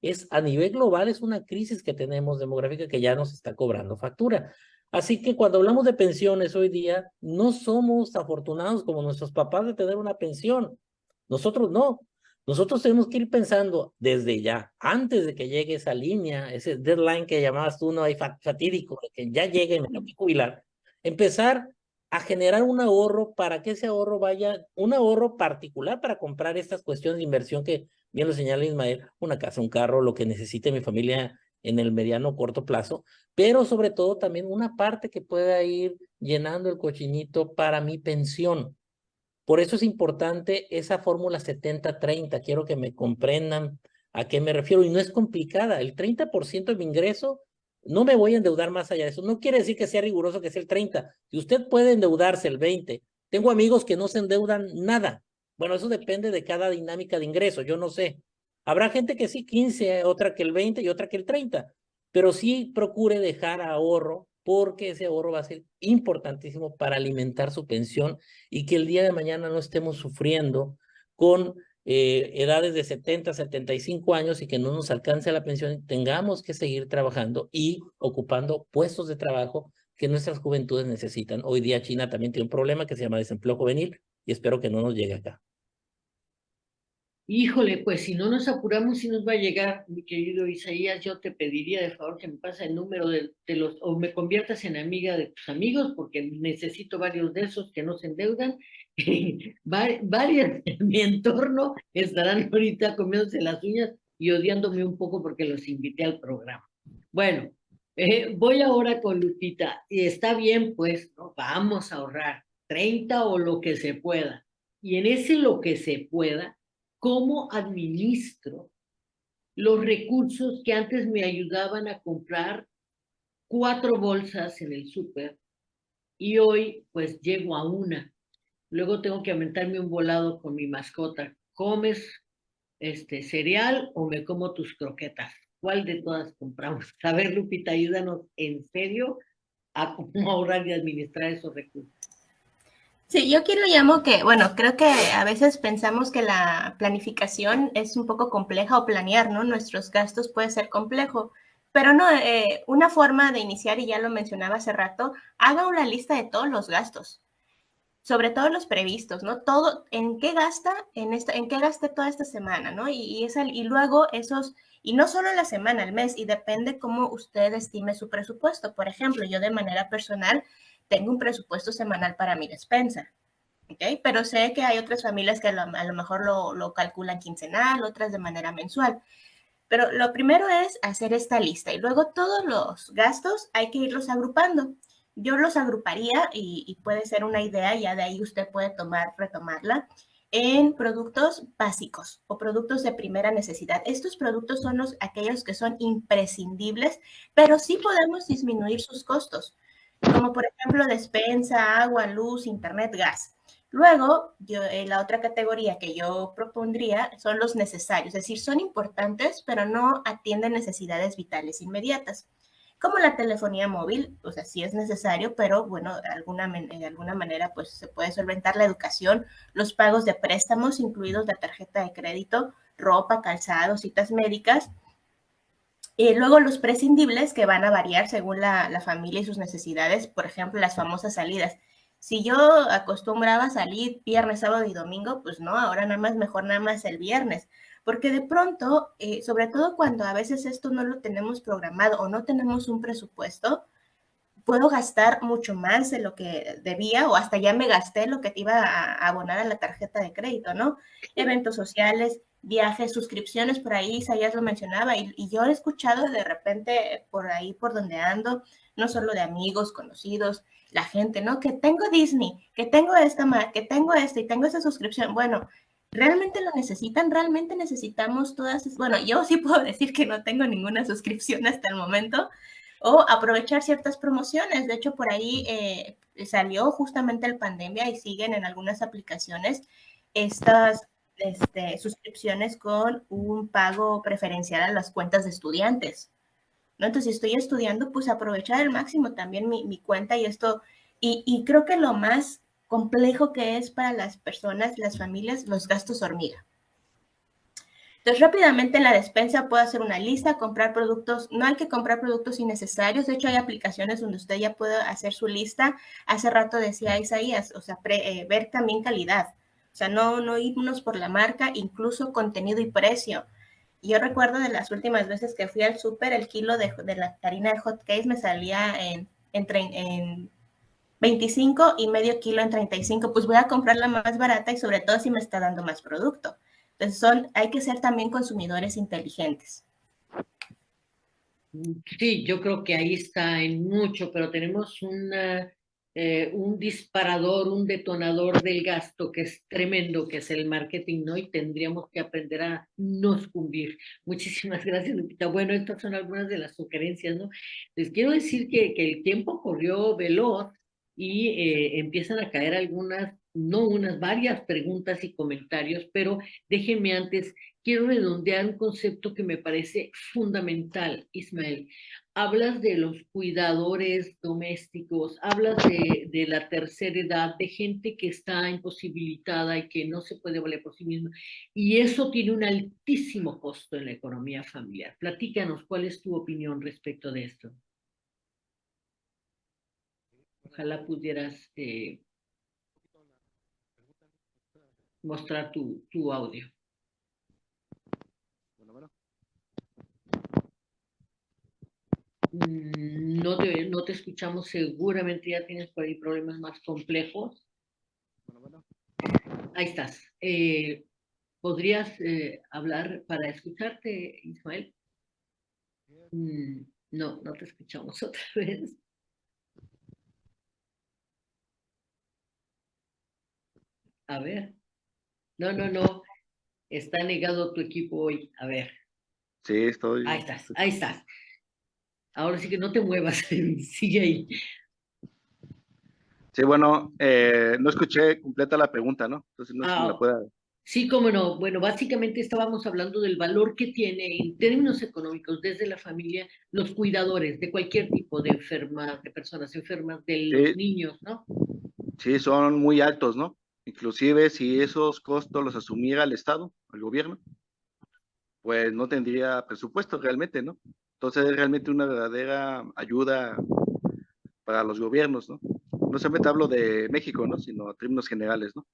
es a nivel global, es una crisis que tenemos demográfica que ya nos está cobrando factura. Así que cuando hablamos de pensiones hoy día, no somos afortunados como nuestros papás de tener una pensión. Nosotros no. Nosotros tenemos que ir pensando desde ya, antes de que llegue esa línea, ese deadline que llamabas tú, no hay fatídico, de que ya llegue y me tengo que jubilar, empezar a generar un ahorro para que ese ahorro vaya, un ahorro particular para comprar estas cuestiones de inversión que bien lo señala Ismael, una casa, un carro, lo que necesite mi familia en el mediano o corto plazo, pero sobre todo también una parte que pueda ir llenando el cochinito para mi pensión. Por eso es importante esa fórmula 70-30. Quiero que me comprendan a qué me refiero. Y no es complicada. El 30% de mi ingreso, no me voy a endeudar más allá de eso. No quiere decir que sea riguroso que sea el 30. Si usted puede endeudarse el 20. Tengo amigos que no se endeudan nada. Bueno, eso depende de cada dinámica de ingreso. Yo no sé. Habrá gente que sí, 15, otra que el 20 y otra que el 30. Pero sí procure dejar ahorro porque ese ahorro va a ser importantísimo para alimentar su pensión y que el día de mañana no estemos sufriendo con edades de 70, 75 años y que no nos alcance la pensión y tengamos que seguir trabajando y ocupando puestos de trabajo que nuestras juventudes necesitan. Hoy día China también tiene un problema que se llama desempleo juvenil y espero que no nos llegue acá. Híjole, pues si no nos apuramos, si nos va a llegar, mi querido Isaías, yo te pediría de favor que me pases el número de los, o me conviertas en amiga de tus amigos, porque necesito varios de esos que no se endeudan. Varias en mi entorno estarán ahorita comiéndose las uñas y odiándome un poco porque los invité al programa. Bueno, voy ahora con Lupita, y está bien, pues, ¿no? Vamos a ahorrar 30 o lo que se pueda. Y en ese lo que se pueda, ¿cómo administro los recursos que antes me ayudaban a comprar 4 bolsas en el súper y hoy pues llego a una? Luego tengo que aventarme un volado con mi mascota. ¿Comes cereal o me como tus croquetas? ¿Cuál de todas compramos? A ver, Lupita, ayúdanos en serio a cómo ahorrar y administrar esos recursos. Sí, yo aquí lo llamo que, bueno, creo que a veces pensamos que la planificación es un poco compleja o planear, ¿no? Nuestros gastos puede ser complejo, pero no, una forma de iniciar, y ya lo mencionaba hace rato, haga una lista de todos los gastos, sobre todo los previstos, ¿no? Todo, en qué gasta, en qué gasté toda esta semana, ¿no? Y luego esos, y no solo la semana, el mes, y depende cómo usted estime su presupuesto. Por ejemplo, yo de manera personal tengo un presupuesto semanal para mi despensa. ¿ok? Pero sé que hay otras familias que a lo mejor lo calculan quincenal, otras de manera mensual. Pero lo primero es hacer esta lista y luego todos los gastos hay que irlos agrupando. Yo los agruparía y puede ser una idea, ya de ahí usted puede retomarla, en productos básicos o productos de primera necesidad. Estos productos son aquellos que son imprescindibles, pero sí podemos disminuir sus costos, como por ejemplo despensa, agua, luz, internet, gas. Luego, la otra categoría que yo propondría son los necesarios, es decir, son importantes, pero no atienden necesidades vitales inmediatas, como la telefonía móvil, o sea, sí es necesario, pero bueno, de alguna manera pues se puede solventar la educación, los pagos de préstamos, incluidos la tarjeta de crédito, ropa, calzado, citas médicas. Luego los prescindibles que van a variar según la familia y sus necesidades, por ejemplo, las famosas salidas. Si yo acostumbraba a salir viernes, sábado y domingo, pues no, ahora mejor nada más el viernes, porque de pronto, sobre todo cuando a veces esto no lo tenemos programado o no tenemos un presupuesto, puedo gastar mucho más de lo que debía o hasta ya me gasté lo que te iba a abonar a la tarjeta de crédito, ¿no? Eventos sociales, viajes, suscripciones, por ahí Isaías lo mencionaba y yo he escuchado de repente por ahí, por donde ando, no solo de amigos, conocidos, la gente, ¿no? Que tengo Disney, que tengo que tengo esto y tengo esa suscripción. Bueno, ¿realmente lo necesitan? ¿Realmente necesitamos todas? Bueno, yo sí puedo decir que no tengo ninguna suscripción hasta el momento, o aprovechar ciertas promociones. De hecho, por ahí salió justamente la pandemia y siguen en algunas aplicaciones estas suscripciones con un pago preferencial a las cuentas de estudiantes, ¿no? Entonces, si estoy estudiando, pues aprovechar al máximo también mi cuenta y esto, y creo que lo más complejo que es para las personas, las familias, los gastos hormiga. Entonces, rápidamente en la despensa puedo hacer una lista, comprar productos, no hay que comprar productos innecesarios, de hecho hay aplicaciones donde usted ya puede hacer su lista, hace rato decía Isaías, o sea, ver también calidad, o sea, no irnos por la marca, incluso contenido y precio. Yo recuerdo de las últimas veces que fui al súper, el kilo de la harina de hot cakes me salía en 25 y medio kilo en 35, pues voy a comprar la más barata y sobre todo si me está dando más producto. Entonces hay que ser también consumidores inteligentes. Sí, yo creo que ahí está en mucho, pero tenemos un disparador, un detonador del gasto que es tremendo, que es el marketing, ¿no? Y tendríamos que aprender a no sucumbir. Muchísimas gracias, Lupita. Bueno, estas son algunas de las sugerencias, ¿no? Les quiero decir que el tiempo corrió veloz y empiezan a caer varias preguntas y comentarios, pero déjenme antes. Quiero redondear un concepto que me parece fundamental, Ismael. Hablas de los cuidadores domésticos, hablas de la tercera edad, de gente que está imposibilitada y que no se puede valer por sí misma. Y eso tiene un altísimo costo en la economía familiar. Platícanos, ¿cuál es tu opinión respecto de esto? Ojalá pudieras mostrar tu audio. No te escuchamos, seguramente ya tienes por ahí problemas más complejos. Ahí estás. ¿Podrías hablar para escucharte, Ismael? No te escuchamos otra vez. A ver. No. Está negado tu equipo hoy. A ver. Sí, estoy. Ahí estás. Ahora sí que no te muevas, sigue ahí. Sí, bueno, no escuché completa la pregunta, ¿no? Entonces no sé si me la pueda... Sí, cómo no. Bueno, básicamente estábamos hablando del valor que tiene en términos económicos desde la familia los cuidadores de cualquier tipo de enfermas, de personas enfermas, de los niños, ¿no? Sí, son muy altos, ¿no? Inclusive si esos costos los asumiera el Estado, el gobierno, pues no tendría presupuesto realmente, ¿no? Entonces es realmente una verdadera ayuda para los gobiernos, ¿no? No solamente hablo de México, ¿no? Sino a términos generales, ¿no?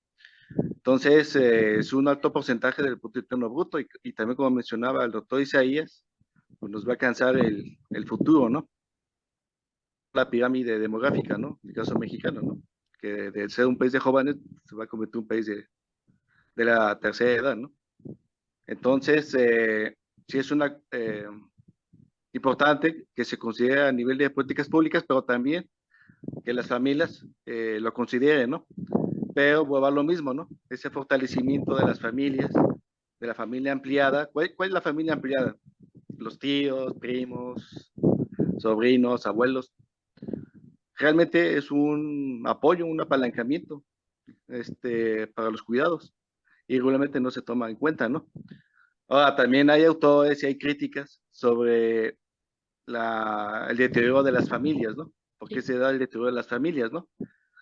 Entonces, es un alto porcentaje del Producto Interno Bruto y también, como mencionaba el doctor Isaías, pues nos va a alcanzar el futuro, ¿no? La pirámide demográfica, ¿no? En el caso mexicano, ¿no? que de ser un país de jóvenes se va a convertir en un país de la tercera edad, ¿no? Entonces, sí es importante que se considere a nivel de políticas públicas, pero también que las familias lo consideren, ¿no? Pero vuelva a lo mismo, ¿no? Ese fortalecimiento de las familias, de la familia ampliada. ¿Cuál es la familia ampliada? Los tíos, primos, sobrinos, abuelos. Realmente es un apoyo, un apalancamiento para los cuidados y regularmente no se toma en cuenta, ¿no? Ahora, también hay autores y hay críticas sobre el deterioro de las familias, ¿no? ¿Por qué se da el deterioro de las familias, ¿no?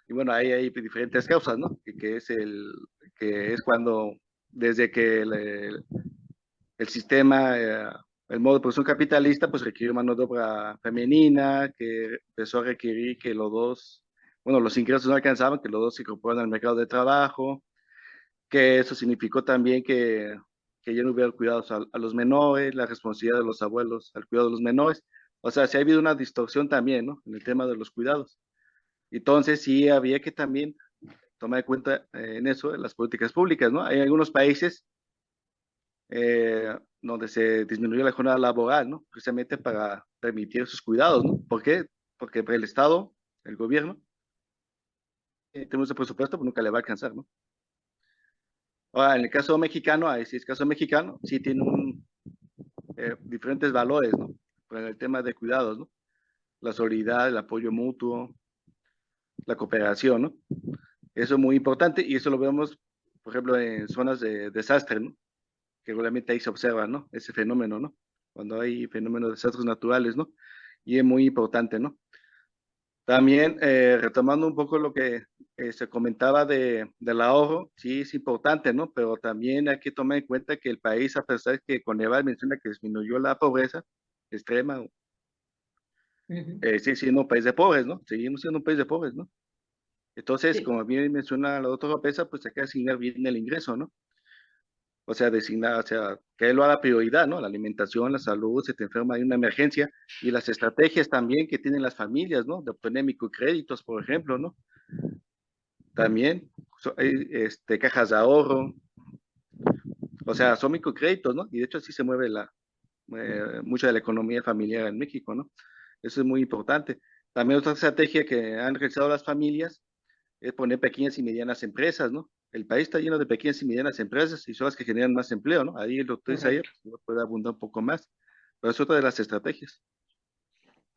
Y bueno, ahí hay diferentes causas, ¿no? Que es cuando, desde que el sistema, el modo de producción capitalista, pues requirió mano de obra femenina, que empezó a requerir que los ingresos no alcanzaban, que los dos se incorporaran al mercado de trabajo, que eso significó también que ya no hubiera cuidados a los menores, la responsabilidad de los abuelos al cuidado de los menores. O sea, sí ha habido una distorsión también, ¿no? En el tema de los cuidados. Entonces, sí había que también tomar en cuenta en eso las políticas públicas, ¿no? Hay algunos países donde se disminuyó la jornada laboral, ¿no? Precisamente para permitir esos cuidados, ¿no? ¿Por qué? Porque el Estado, el gobierno, tenemos el presupuesto, pues nunca le va a alcanzar, ¿no? Ahora, en el caso mexicano, ahí sí es caso mexicano, sí tiene diferentes valores, ¿no? Para el tema de cuidados, ¿no? La solidaridad, el apoyo mutuo, la cooperación, ¿no? Eso es muy importante y eso lo vemos, por ejemplo, en zonas de desastre, ¿no? Que regularmente ahí se observa, ¿no? Ese fenómeno, ¿no? Cuando hay fenómenos de desastres naturales, ¿no? Y es muy importante, ¿no? También, retomando un poco lo que se comentaba del ahorro, sí es importante, ¿no? Pero también hay que tomar en cuenta que el país, a pesar de que Coneval menciona que disminuyó la pobreza extrema, sigue siendo un país de pobres, ¿no? Seguimos siendo un país de pobres, ¿no? Entonces, Sí. como bien menciona la doctora López, pues hay que asignar bien el ingreso, ¿no? O sea, que él lo haga prioridad, ¿no? La alimentación, la salud, se te enferma, hay una emergencia, y las estrategias también que tienen las familias, ¿no? De obtener microcréditos, por ejemplo, ¿no? También, hay cajas de ahorro, o sea, son microcréditos, ¿no? Y de hecho así se mueve mucha de la economía familiar en México, ¿no? Eso es muy importante. También otra estrategia que han realizado las familias es poner pequeñas y medianas empresas, ¿no? El país está lleno de pequeñas y medianas empresas y son las que generan más empleo, ¿no? Ahí el doctor Isaías puede abundar un poco más, pero es otra de las estrategias.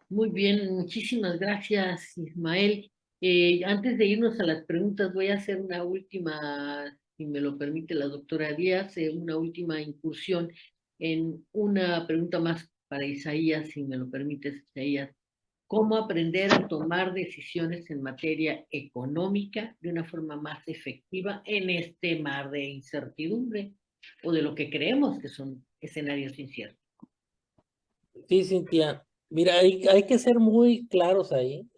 Muy bien, muchísimas gracias, Ismael. Antes de irnos a las preguntas, voy a hacer una última, si me lo permite la doctora Díaz, una última incursión en una pregunta más para Isaías, si me lo permites, Isaías. ¿Cómo aprender a tomar decisiones en materia económica de una forma más efectiva en este mar de incertidumbre o de lo que creemos que son escenarios inciertos? Sí, Cintia. Mira, hay que ser muy claros ahí.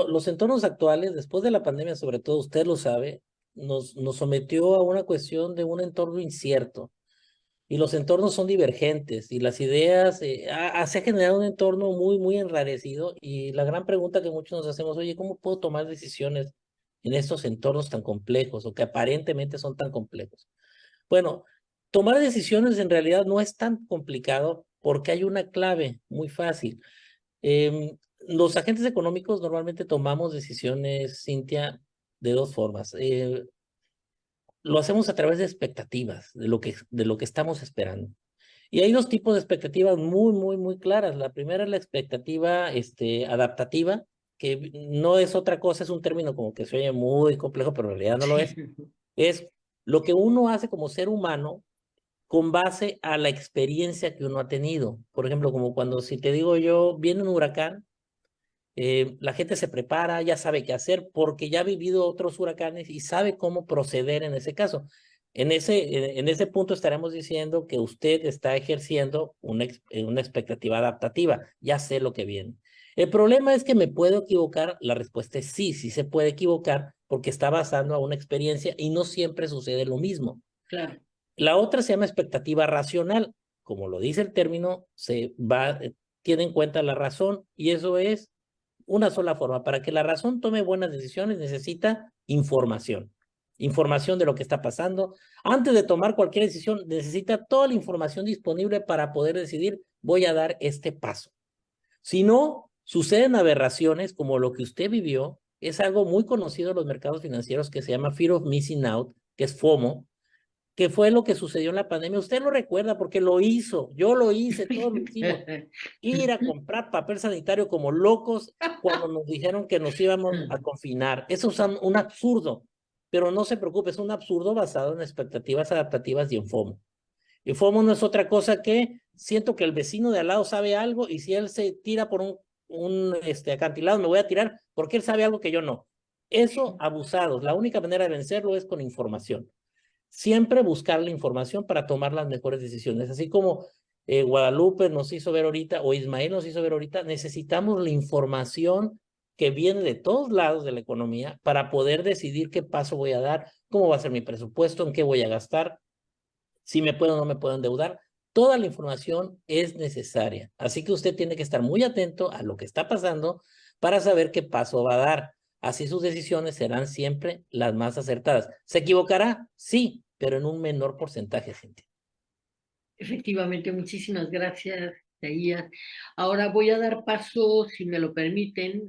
Los entornos actuales, después de la pandemia, sobre todo, usted lo sabe, nos sometió a una cuestión de un entorno incierto. Y los entornos son divergentes y las ideas, se ha generado un entorno muy, muy enrarecido. Y la gran pregunta que muchos nos hacemos, oye, ¿cómo puedo tomar decisiones en estos entornos tan complejos o que aparentemente son tan complejos? Bueno, tomar decisiones en realidad no es tan complicado porque hay una clave muy fácil. Los agentes económicos normalmente tomamos decisiones, Cintia, de dos formas. Lo hacemos a través de expectativas, de lo que estamos esperando. Y hay dos tipos de expectativas muy, muy, muy claras. La primera es la expectativa adaptativa, que no es otra cosa, es un término como que se oye muy complejo, pero en realidad no lo es. Es lo que uno hace como ser humano con base a la experiencia que uno ha tenido. Por ejemplo, como cuando si te digo yo, viene un huracán, la gente se prepara, ya sabe qué hacer porque ya ha vivido otros huracanes y sabe cómo proceder en ese caso. En ese punto estaremos diciendo que usted está ejerciendo una expectativa adaptativa. Ya sé lo que viene. El problema es que me puedo equivocar. La respuesta es sí, sí se puede equivocar porque está basando a una experiencia y no siempre sucede lo mismo. Claro. La otra se llama expectativa racional. Como lo dice el término, tiene en cuenta la razón y eso es una sola forma. Para que la razón tome buenas decisiones necesita información. Información de lo que está pasando. Antes de tomar cualquier decisión, necesita toda la información disponible para poder decidir, voy a dar este paso. Si no, suceden aberraciones como lo que usted vivió. Es algo muy conocido en los mercados financieros que se llama Fear of Missing Out, que es FOMO, que fue lo que sucedió en la pandemia. Usted lo recuerda porque lo hizo, yo lo hice, todos lo hicimos. Ir a comprar papel sanitario como locos cuando nos dijeron que nos íbamos a confinar. Eso es un absurdo, pero no se preocupe, es un absurdo basado en expectativas adaptativas y en FOMO. Y FOMO no es otra cosa que siento que el vecino de al lado sabe algo y si él se tira por un acantilado, me voy a tirar porque él sabe algo que yo no. Eso, abusados. La única manera de vencerlo es con información. Siempre buscar la información para tomar las mejores decisiones. Así como Guadalupe nos hizo ver ahorita, o Ismael nos hizo ver ahorita, necesitamos la información que viene de todos lados de la economía para poder decidir qué paso voy a dar, cómo va a ser mi presupuesto, en qué voy a gastar, si me puedo o no me puedo endeudar. Toda la información es necesaria. Así que usted tiene que estar muy atento a lo que está pasando para saber qué paso va a dar. Así sus decisiones serán siempre las más acertadas. ¿Se equivocará? Sí, pero en un menor porcentaje, Cintia. Efectivamente, muchísimas gracias, Isaías. Ahora voy a dar paso, si me lo permiten,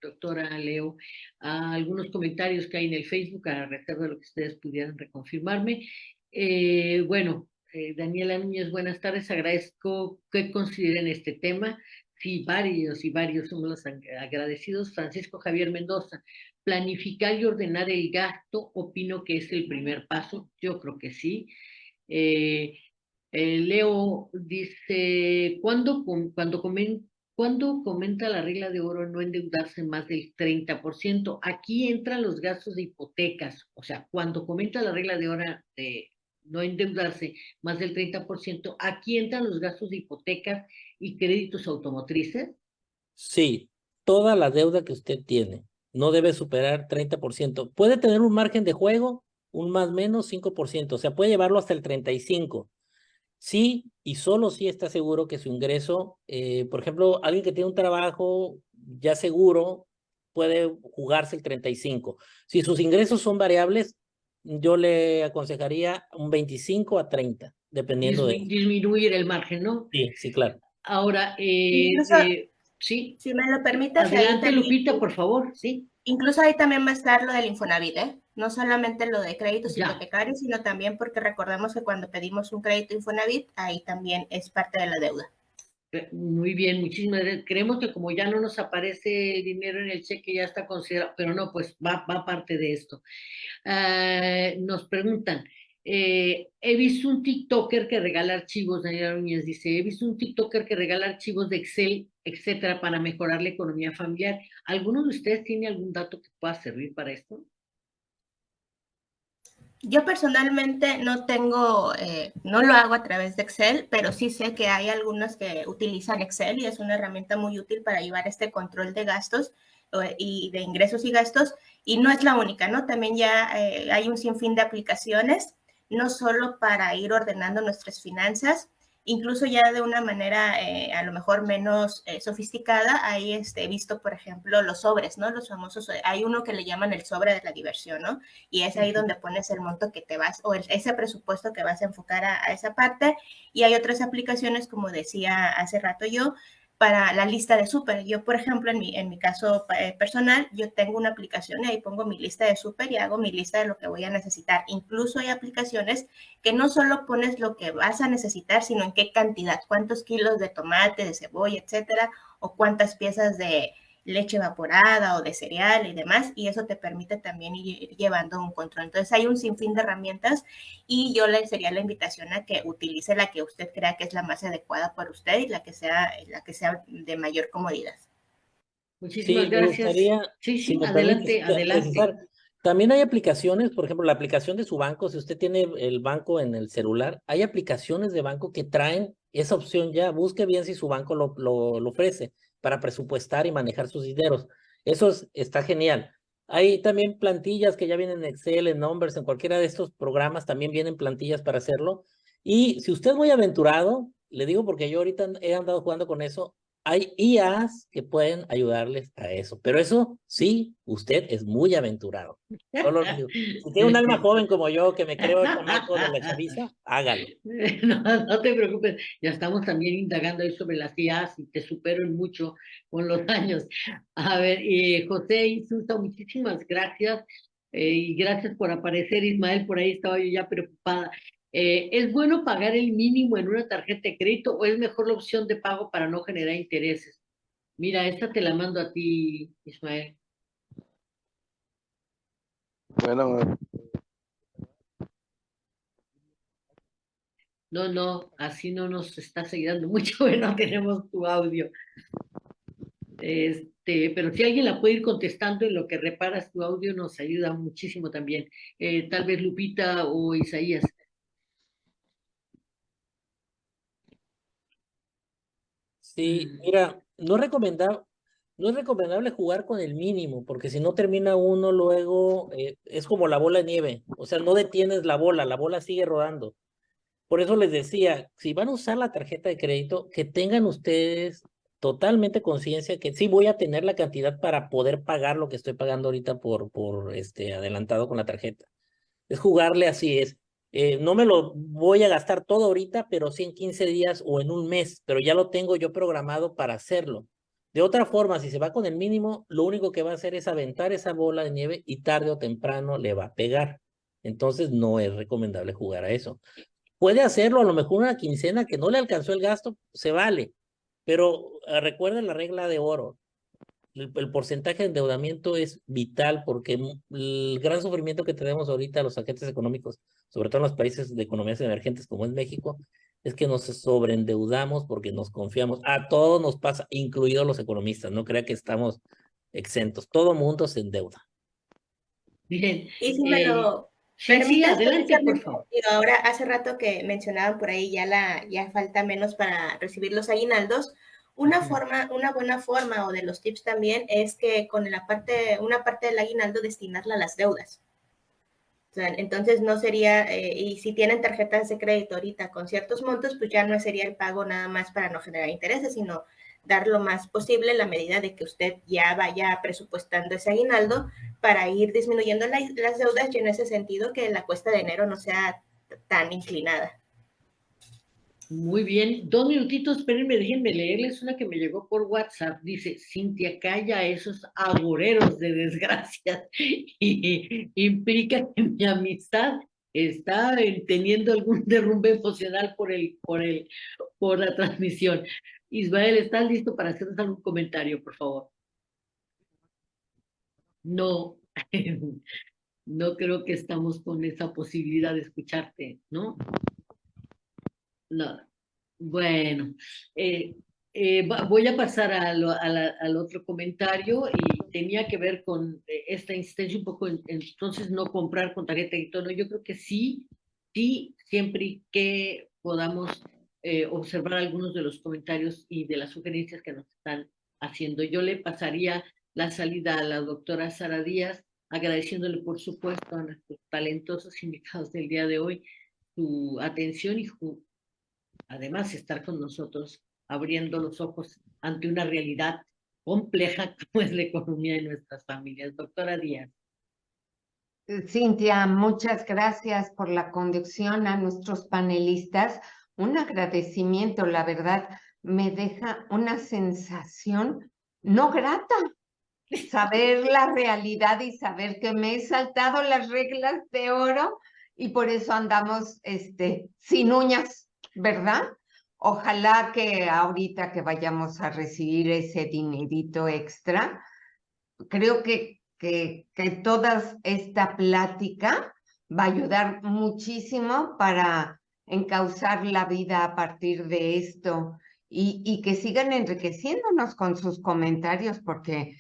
doctora Leo, a algunos comentarios que hay en el Facebook, a reserva de lo que ustedes pudieran reconfirmarme. Daniela Núñez, buenas tardes. Agradezco que consideren este tema. Sí, varios y varios somos los agradecidos. Francisco Javier Mendoza, planificar y ordenar el gasto, opino que es el primer paso. Yo creo que sí. Leo dice, cuando comenta la regla de oro no endeudarse más del 30%, aquí entran los gastos de hipotecas, o sea, cuando comenta la regla de oro de no endeudarse más del 30%, aquí entran los gastos de hipotecas y créditos automotrices. Sí, toda la deuda que usted tiene no debe superar 30%. Puede tener un margen de juego, un más o menos 5%, o sea, puede llevarlo hasta el 35%. Sí, y solo si está seguro que su ingreso, por ejemplo, alguien que tiene un trabajo ya seguro, puede jugarse el 35%. Si sus ingresos son variables, yo le aconsejaría un 25 a 30, dependiendo de... Disminuir el margen, ¿no? Sí, sí, claro. Ahora, Incluso, sí. si me lo permites. Adelante, Lupita, por favor, sí. Incluso ahí también va a estar lo del Infonavit, ¿eh? No solamente lo de créditos hipotecarios, sino también porque recordemos que cuando pedimos un crédito Infonavit, ahí también es parte de la deuda. Muy bien, muchísimas gracias. Creemos que como ya no nos aparece el dinero en el cheque, ya está considerado, pero no, pues va parte de esto. Nos preguntan, he visto un TikToker que regala archivos, Daniela Núñez dice, he visto un TikToker que regala archivos de Excel, etcétera, para mejorar la economía familiar. ¿Alguno de ustedes tiene algún dato que pueda servir para esto? Yo personalmente no tengo, no lo hago a través de Excel, pero sí sé que hay algunos que utilizan Excel y es una herramienta muy útil para llevar este control de gastos y de ingresos y gastos, y no es la única, ¿no? También ya hay un sinfín de aplicaciones, no solo para ir ordenando nuestras finanzas, incluso ya de una manera a lo mejor menos sofisticada. Ahí he visto, por ejemplo, los sobres, ¿no? Los famosos, hay uno que le llaman el sobre de la diversión, ¿no? Y es ahí donde pones el monto que te vas, o ese presupuesto que vas a enfocar a esa parte. Y hay otras aplicaciones, como decía hace rato yo, para la lista de súper. Yo, por ejemplo, en mi caso personal, yo tengo una aplicación y ahí pongo mi lista de súper y hago mi lista de lo que voy a necesitar. Incluso hay aplicaciones que no solo pones lo que vas a necesitar, sino en qué cantidad, cuántos kilos de tomate, de cebolla, etcétera, o cuántas piezas de leche evaporada o de cereal y demás, y eso te permite también ir llevando un control. Entonces hay un sinfín de herramientas y yo le sería la invitación a que utilice la que usted crea que es la más adecuada para usted y la que sea de mayor comodidad. Muchísimas Sí, gracias. me gustaría, Sí, adelante. adelante. También hay aplicaciones, por ejemplo, la aplicación de su banco, si usted tiene el banco en el celular, hay aplicaciones de banco que traen esa opción ya. Busque bien si su banco lo ofrece para presupuestar y manejar sus dineros. Eso está genial. Hay también plantillas que ya vienen en Excel, en Numbers, en cualquiera de estos programas también vienen plantillas para hacerlo. Y si usted es muy aventurado, le digo porque yo ahorita he andado jugando con eso, hay IAs que pueden ayudarles a eso, pero eso sí, usted es muy aventurado. Solo digo, si tiene un alma joven como yo, que me creo el chamaco de la chaviza, hágalo. No, no te preocupes, ya estamos también indagando ahí sobre las IAs y te supero en mucho con los años. A ver, José Insulta, muchísimas gracias y gracias por aparecer, Ismael, por ahí estaba yo ya preocupada. ¿Es bueno pagar el mínimo en una tarjeta de crédito o es mejor la opción de pago para no generar intereses? Mira, esta te la mando a ti, Ismael. Bueno, No, no, así no nos estás ayudando mucho, bueno, tenemos tu audio. Pero si alguien la puede ir contestando en lo que reparas tu audio, nos ayuda muchísimo también. Tal vez Lupita o Isaías. Sí, mira, no es recomendable jugar con el mínimo, porque si no termina uno luego, es como la bola de nieve, o sea, no detienes la bola sigue rodando. Por eso les decía, si van a usar la tarjeta de crédito, que tengan ustedes totalmente conciencia que sí voy a tener la cantidad para poder pagar lo que estoy pagando ahorita por adelantado con la tarjeta. Es jugarle así, no me lo voy a gastar todo ahorita, pero sí en 15 días o en un mes, pero ya lo tengo yo programado para hacerlo. De otra forma, si se va con el mínimo, lo único que va a hacer es aventar esa bola de nieve y tarde o temprano le va a pegar. Entonces no es recomendable jugar a eso. Puede hacerlo, a lo mejor una quincena que no le alcanzó el gasto, se vale, pero recuerden la regla de oro. El porcentaje de endeudamiento es vital porque el gran sufrimiento que tenemos ahorita los agentes económicos, sobre todo en los países de economías emergentes como es México, es que nos sobreendeudamos porque nos confiamos. A todos nos pasa, incluidos los economistas, no crea que estamos exentos. Todo mundo se endeuda. Bien. Y si me lo Sí, sí, permites, adelante, por precisamente, favor. ahora hace rato que mencionaban por ahí ya falta menos para recibir los aguinaldos. Una buena forma o de los tips también es que con una parte del aguinaldo destinarla a las deudas. O sea, entonces no sería, y si tienen tarjetas de crédito ahorita con ciertos montos, pues ya no sería el pago nada más para no generar intereses, sino dar lo más posible en la medida de que usted ya vaya presupuestando ese aguinaldo para ir disminuyendo las deudas y en ese sentido que la cuesta de enero no sea tan inclinada. Muy bien. 2 minutitos, espérenme, déjenme leerles una que me llegó por WhatsApp. Dice, Cintia, calla esos agoreros de desgracia. Y implica que mi amistad está teniendo algún derrumbe emocional por la transmisión. Ismael, ¿estás listo para hacernos algún comentario, por favor? No, no creo que estamos con esa posibilidad de escucharte, ¿no? No. Bueno, voy a pasar al otro comentario y tenía que ver con esta insistencia un poco entonces no comprar con tarjeta de crédito. No, yo creo que sí, sí, siempre que podamos observar algunos de los comentarios y de las sugerencias que nos están haciendo. Yo le pasaría la salida a la doctora Sara Díaz, agradeciéndole por supuesto a nuestros talentosos invitados del día de hoy su atención y además estar con nosotros abriendo los ojos ante una realidad compleja como es la economía de nuestras familias. Doctora Díaz. Cintia, muchas gracias por la conducción a nuestros panelistas. Un agradecimiento, la verdad, me deja una sensación no grata. Saber la realidad y saber que me he saltado las reglas de oro y por eso andamos sin uñas, ¿verdad? Ojalá que ahorita que vayamos a recibir ese dinerito extra, creo que toda esta plática va a ayudar muchísimo para encauzar la vida a partir de esto y que sigan enriqueciéndonos con sus comentarios porque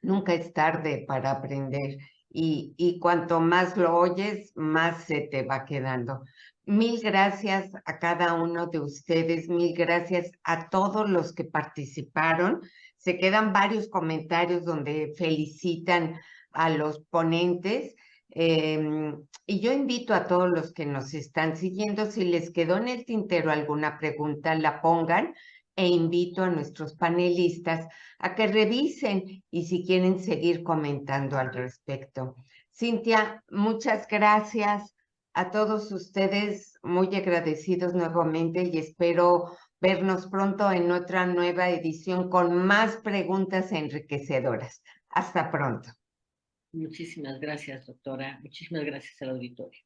nunca es tarde para aprender y cuanto más lo oyes, más se te va quedando. Mil gracias a cada uno de ustedes, mil gracias a todos los que participaron. Se quedan varios comentarios donde felicitan a los ponentes. Y yo invito a todos los que nos están siguiendo, si les quedó en el tintero alguna pregunta, la pongan, e invito a nuestros panelistas a que revisen y si quieren seguir comentando al respecto. Cintia, muchas gracias a todos ustedes, muy agradecidos nuevamente y espero vernos pronto en otra nueva edición con más preguntas enriquecedoras. Hasta pronto. Muchísimas gracias, doctora. Muchísimas gracias al auditorio.